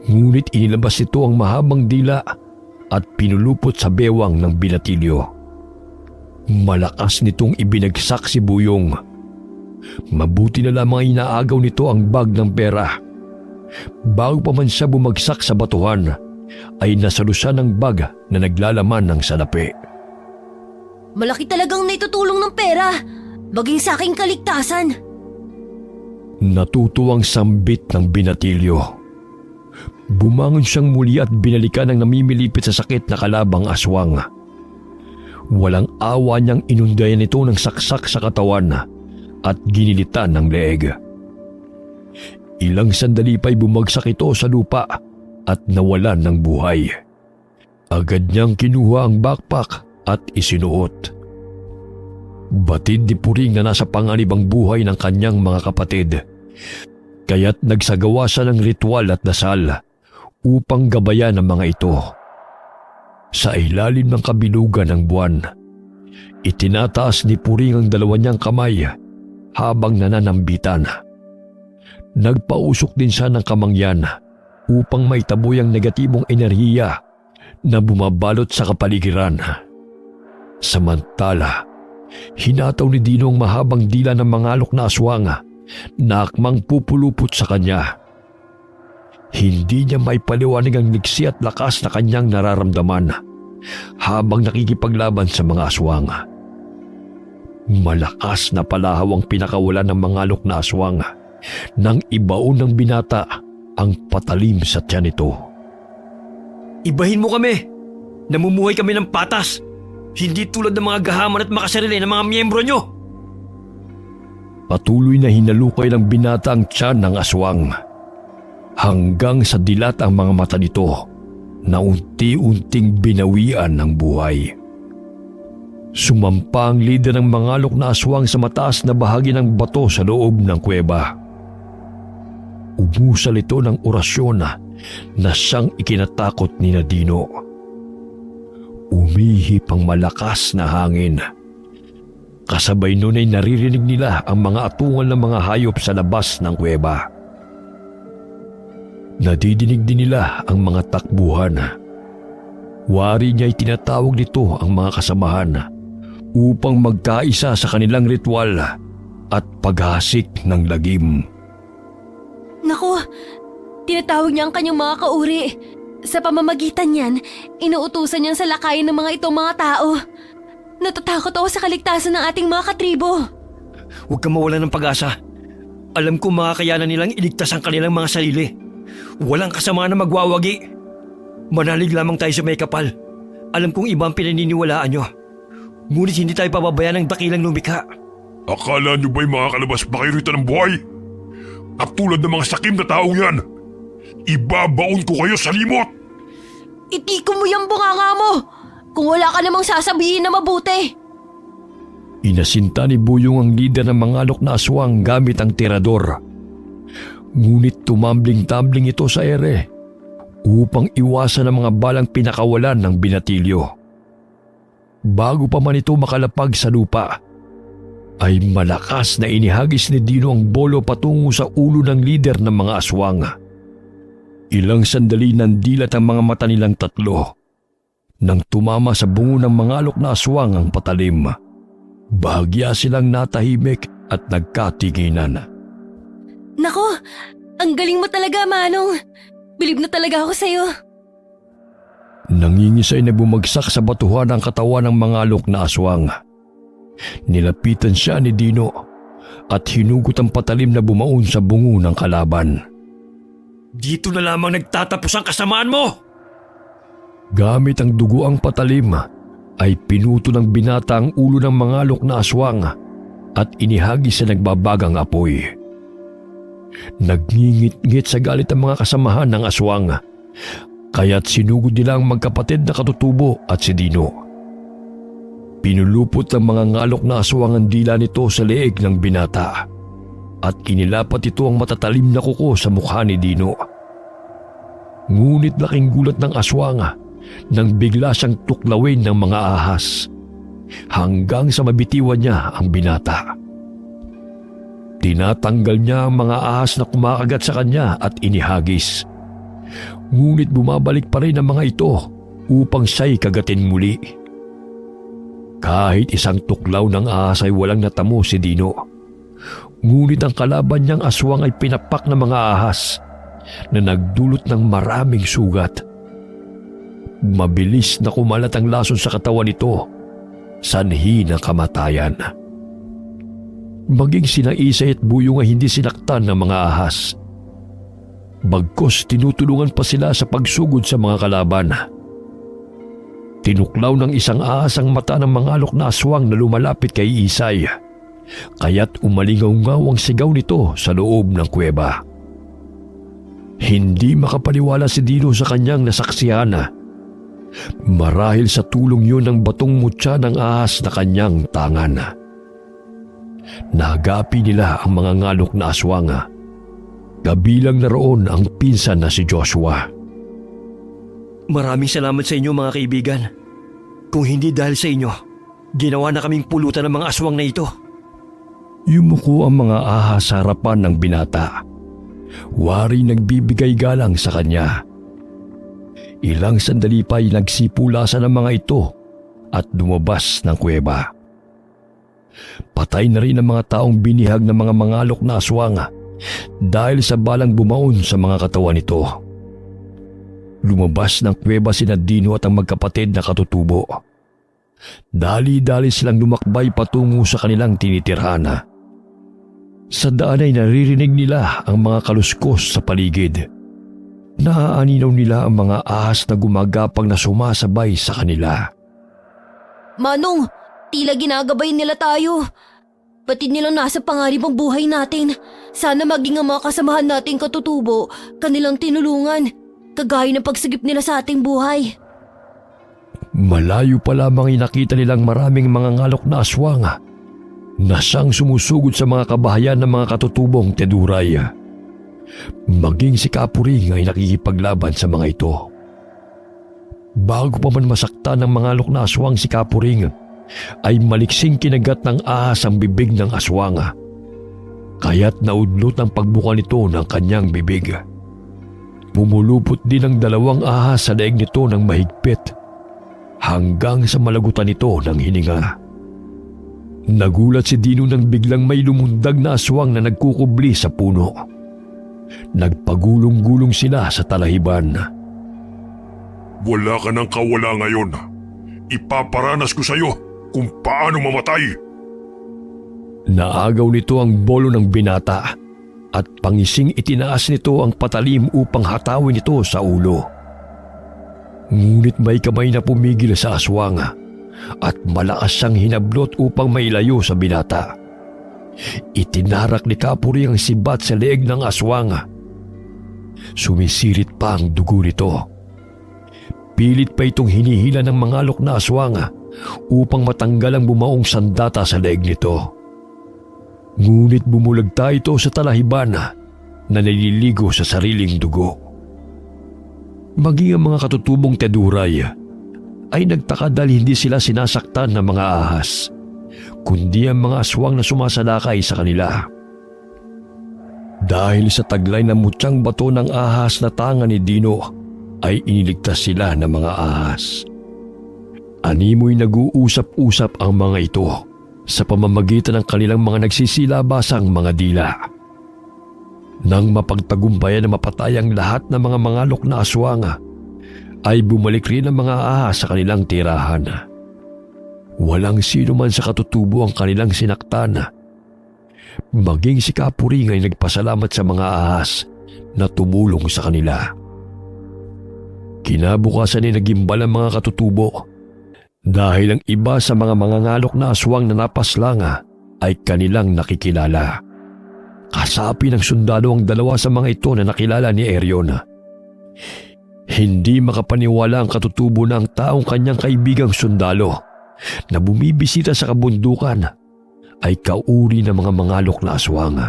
Ngunit inilabas nito ang mahabang dila at pinulupot sa bewang ng binatilyo. Malakas nitong ibinagsak si Buyong. Mabuti na lamang inaagaw nito ang bag ng pera. Bago pa man siya bumagsak sa batuhan, ay nasalusan ng bag na naglalaman ng salapi. Malaki talagang naitutulong ng pera, maging sa aking kaligtasan. Natutuwang sambit ng binatilyo. Bumangon siyang muli at binalikan ang namimilipit sa sakit na kalabang aswang. Walang awa niyang inundayan ito ng saksak sa katawan at ginilitan ng leeg. Ilang sandali pa'y bumagsak ito sa lupa at nawalan ng buhay. Agad niyang kinuha ang backpack at isinuot. Batid ni Puring na nasa panganib ang buhay ng kanyang mga kapatid, kaya't nagsagawa siya ng ritual at dasal upang gabayan ang mga ito. Sa ilalim ng kabilugan ng buwan, itinataas ni Puring ang dalawa niyang kamay habang nananambitan. Nagpausok din siya ng kamangyan upang maitaboy ang negatibong enerhiya na bumabalot sa kapaligiran. Samantala, hinataw ni Dino ang mahabang dila ng mangalok na aswang na akmang pupulupot sa kanya. Hindi niya maipaliwanag ang liksi at lakas na kanyang nararamdaman habang nakikipaglaban sa mga aswang. Malakas na palahaw ang pinakawalan ng mangalok na aswang nang ibaon ng binata ang patalim sa tiyan nito. Ibahin mo kami! Namumuhay kami ng patas! Hindi tulad ng mga gahaman at makasarili ng mga miyembro nyo! Patuloy na hinalukay ng binata ang tiyan ng aswang hanggang sa dilat ang mga mata nito na unti-unting binawian ng buhay. Sumampa ang lider ng mangalok na aswang sa mataas na bahagi ng bato sa loob ng kuweba. Umusal ito ng orasyon na siyang ikinatakot ni Dino. Umihip ang malakas na hangin. Kasabay nun ay naririnig nila ang mga atungal ng mga hayop sa labas ng kuweba. Nadidinig din nila ang mga takbuhan. Wari niya ay tinatawag nito ang mga kasamahan upang magkaisa sa kanilang ritual at paghasik ng lagim. Naku, tinatawag niya ang kanyang mga kauri. Sa pamamagitan niyan, inuutusan niyang salakayin ng mga itong mga tao. Natatakot ako sa kaligtasan ng ating mga katribo. Huwag kang mawalan ng pag-asa. Alam ko makakayanan nilang iligtas ang kanilang mga sarili. Walang kasama na magwawagi. Manalig lamang tayo sa may kapal. Alam kong iba ang pinaniniwalaan nyo. Ngunit hindi tayo pababayaan ng dakilang lumikha. Akala nyo ba'y makakalabas pa kayo rito ng buhay? Katulad ng mga sakim na taong yan, ibabaon ko kayo sa limot! Itiko mo yung bunganga mo! kung wala ka namang sasabihin na mabuti. Inasinta ni Buyong ang lider ng mga alok na aswang gamit ang tirador. Ngunit tumambling-tambling ito sa ere upang iwasan ang mga balang pinakawalan ng binatilyo. Bago pa man ito makalapag sa lupa, ay malakas na inihagis ni Dino ang bolo patungo sa ulo ng lider ng mga aswang. Ilang sandali nandilat ang mga mata nilang tatlo nang tumama sa bungo ng mga alok na aswang ang patalim. Bahagya silang natahimik at nagkatinginan. Nako, ang galing mo talaga, Manong. Bilib na talaga ako sa'yo. Nangingisay na bumagsak sa batuhan ang katawan ng mga alok na aswang. Nilapitan siya ni Dino at hinugot ang patalim na bumaon sa bungo ng kalaban. Dito na lamang nagtatapos ang kasamaan mo! Gamit ang dugo ang patalim, ay pinuto ng binata ang ulo ng mga alok na aswang at inihagis sa nagbabagang apoy. Nagngingit-ngit sa galit ang mga kasamahan ng aswang, kaya't sinugod nila ang magkapatid na katutubo at si Dino. Pinulupot ng mga ngalok na aswang ang dila nito sa leeg ng binata at kinilapat ito ang matatalim na kuko sa mukha ni Dino. Ngunit laking gulat ng aswang nang bigla siyang tuklawin ng mga ahas hanggang sa mabitiwan niya ang binata. Tinatanggal niya ang mga ahas na kumakagat sa kanya at inihagis. Ngunit bumabalik pa rin ang mga ito upang siya'y kagatin muli. Kahit isang tuklaw ng ahas ay walang natamo si Dino. Ngunit ang kalaban niyang aswang ay pinapak ng mga ahas na nagdulot ng maraming sugat. Mabilis na kumalat ang lason sa katawan nito, sanhi ng kamatayan. Maging sina Isay at Buyong ay hindi sinaktan ng mga ahas. Bagkus tinutulungan pa sila sa pagsugod sa mga kalaban. Tinuklaw ng isang ahas ang mata ng mga alok na aswang na lumalapit kay Isay, kaya't umalingaw-ngaw ang sigaw nito sa loob ng kuweba. Hindi makapaniwala si Dino sa kanyang nasaksihan. Marahil sa tulong yun ng batong mutya ng ahas na kanyang tangan. Nagapi nila ang mga ngalok na aswang. Kabilang na roon ang pinsan na si Joshua. Maraming salamat sa inyo mga kaibigan. Kung hindi dahil sa inyo, ginawa na kaming pulutan ng mga aswang na ito. Yumuko ang mga ahas sa harapan ng binata. Wari nagbibigay galang sa kanya. Ilang sandali pa ay nagsipulasan ang mga ito at lumabas ng kuweba. Patay na rin ang mga taong binihag ng mga mangalok na aswang dahil sa balang bumaon sa mga katawan nito. Lumabas ng kuweba sina Dino at ang magkapatid na katutubo. Dali-dali silang lumakbay patungo sa kanilang tinitirhan. Sa daan ay naririnig nila ang mga kaluskos sa paligid. Naaaninaw nila ang mga ahas na gumagapang na sumasabay sa kanila. Manong, tila ginagabay nila tayo. Batid nilang nasa pangarip ang buhay natin. Sana maging ang mga kasamahan nating katutubo, kanilang tinulungan, kagaya ng pagsagip nila sa ating buhay. Malayo pa lamang inakita nilang maraming mga ngalok na aswang na siyang sumusugod sa mga kabahayan ng mga katutubong Teduray. Maging si Kapuring ay nakikipaglaban sa mga ito. Bago pa man masaktan ng mga alok na aswang si Kapuring, ay maliksing kinagat ng ahas ang bibig ng aswang. Kaya't naudlot ang pagbuka nito ng kanyang bibig. Pumulupot din ang dalawang ahas sa daig nito ng mahigpit hanggang sa malagutan nito ng hininga. Nagulat si Dino nang biglang may lumundag na aswang na nagkukubli sa puno. Nagpagulong-gulong sila sa talahiban. Wala ka ng kawala ngayon. Ipaparanas ko sa'yo kung paano mamatay. Naagaw nito ang bolo ng binata at pangising itinaas nito ang patalim upang hatawin ito sa ulo. Ngunit may kamay na pumigil sa aswang at malakas siyang hinablot upang mailayo sa binata. Itinarak ni Kapuri ang sibat sa leeg ng aswang. Sumisirit pa ang dugo nito. Pilit pa itong hinihila ng mga alok na aswang upang matanggal ang bumaong sandata sa leeg nito. Ngunit bumulagta ito sa talahiban na naliligo sa sariling dugo. Maging ang mga katutubong teduray ay nagtaka dahil hindi sila sinasaktan ng mga ahas, kundi ang mga aswang na sumasalakay sa kanila. Dahil sa taglay na mutyang bato ng ahas na tanga ni Dino, ay iniligtas sila ng mga ahas. Animoy nag-uusap-usap ang mga ito sa pamamagitan ng kanilang mga nagsisilabasang mga dila. Nang mapagtagumpayan na mapatay ang lahat ng mga mangalok na aswang, ay bumalik rin ang mga ahas sa kanilang tirahan. Walang sino man sa katutubo ang kanilang sinaktan. Maging si Kapuring ay nagpasalamat sa mga ahas na tumulong sa kanila. Kinabukasan ay nagimbal ang mga katutubo dahil ang iba sa mga mangangalok na aswang na napaslang ay kanilang nakikilala. Kasapi ng sundalo ang dalawa sa mga ito na nakilala ni Erion. Hindi makapaniwala ang katutubo na ang taong kanyang kaibigang sundalo na bumibisita sa kabundukan ay kauri ng mga mangalok na aswang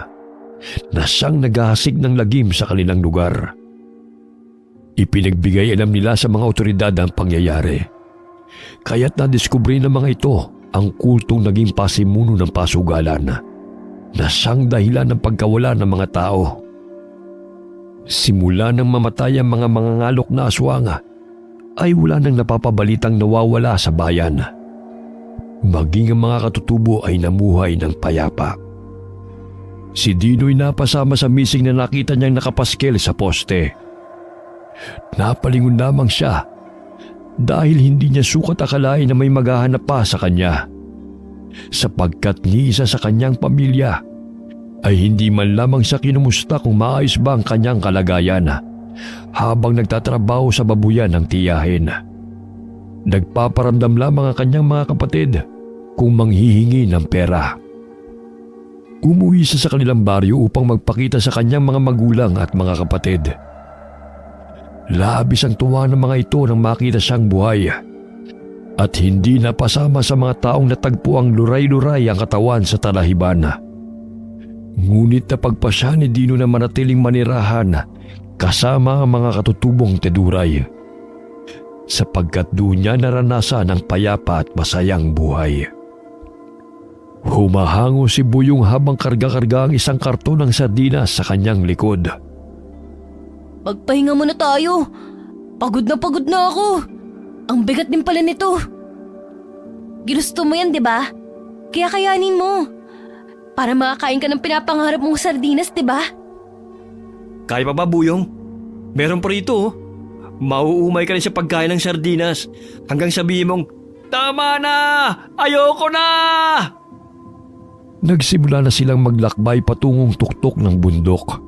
na siyang naghahasik ng lagim sa kanilang lugar. Ipinagbigay alam nila sa mga otoridad ang pangyayari. Kaya't nadiskubre ng mga ito ang kultong naging pasimuno ng pasugalan na siyang dahilan ng pagkawala ng mga tao. Simula nang mamatay ang mga mangangalok na aswang ay wala nang napapabalitang nawawala sa bayan. Maging ang mga katutubo ay namuhay ng payapa. Si Dino'y napasama sa missing na nakita niyang nakapaskel sa poste. Napalingon lamang siya dahil hindi niya sukat akalain na may maghahanap pa sa kanya, sapagkat ni isa sa kanyang pamilya ay hindi man lamang siya kinumusta kung maayos ba ang kanyang kalagayan habang nagtatrabaho sa babuyan ng tiyahin. Nagpaparamdam lamang ang kanyang mga kapatid kung manghihingi ng pera. Umuwi siya sa kanilang baryo upang magpakita sa kanyang mga magulang at mga kapatid. Labis ang tuwa ng mga ito nang makita siyang buhay at hindi napasama sa mga taong natagpo ang luray-luray ang katawan sa talahiban. Ngunit napagpasya ni Dino na manatiling manirahan kasama ang mga katutubong teduray, sapagkat doon niya naranasan ang payapa at masayang buhay. Humahango si Buyong habang karga-karga ang isang karton ng sardinas sa kanyang likod. Magpahinga muna tayo. Pagod na ako. Ang bigat din pala nito. Ginusto mo yan, di ba? Kaya kayanin mo. Para makakain ka ng pinapangarap mong sardinas, di ba? Kaya pa ba, Buyong? Meron pa rito, oh. Mauumay ka rin sa pagkain ng sardinas hanggang sabihin mong, "Tama na! Ayoko na!" Nagsimula na silang maglakbay patungong tuktok ng bundok,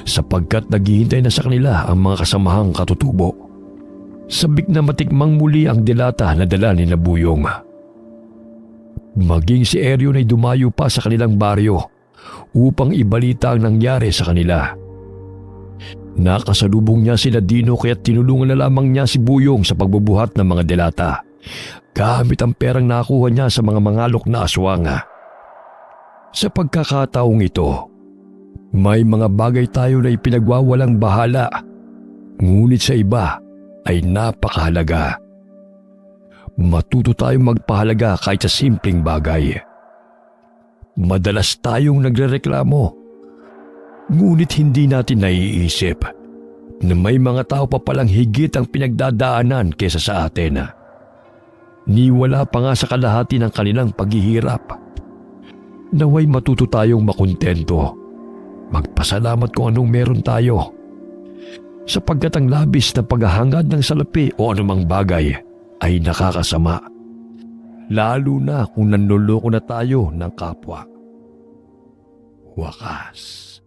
sapagkat naghihintay na sa kanila ang mga kasamahang katutubo. Sabik na matikmang muli ang delata na dala ni Buyong. Maging si Erion ay dumayo pa sa kanilang baryo upang ibalita ang nangyari sa kanila. Nakasalubong niya sila Dino kaya't tinulungan na lamang niya si Buyong sa pagbubuhat ng mga delata gamit ang perang nakuha niya sa mga mangalok na aswang. Sa pagkakataong ito, may mga bagay tayo na ipinagwawalang bahala, ngunit sa iba ay napakahalaga. Matuto tayong magpahalaga kahit sa simpleng bagay. Madalas tayong nagrereklamo, ngunit hindi natin naiisip na may mga tao pa palang higit ang pinagdadaanan kesa sa atin. Niwala pa nga sa kalahati ng kanilang paghihirap. Naway matuto tayong makontento, magpasalamat kung anong meron tayo, sapagkat ang labis na paghahangad ng salapi o anumang bagay ay nakakasama, lalo na kung nanloloko na tayo ng kapwa. Wakas.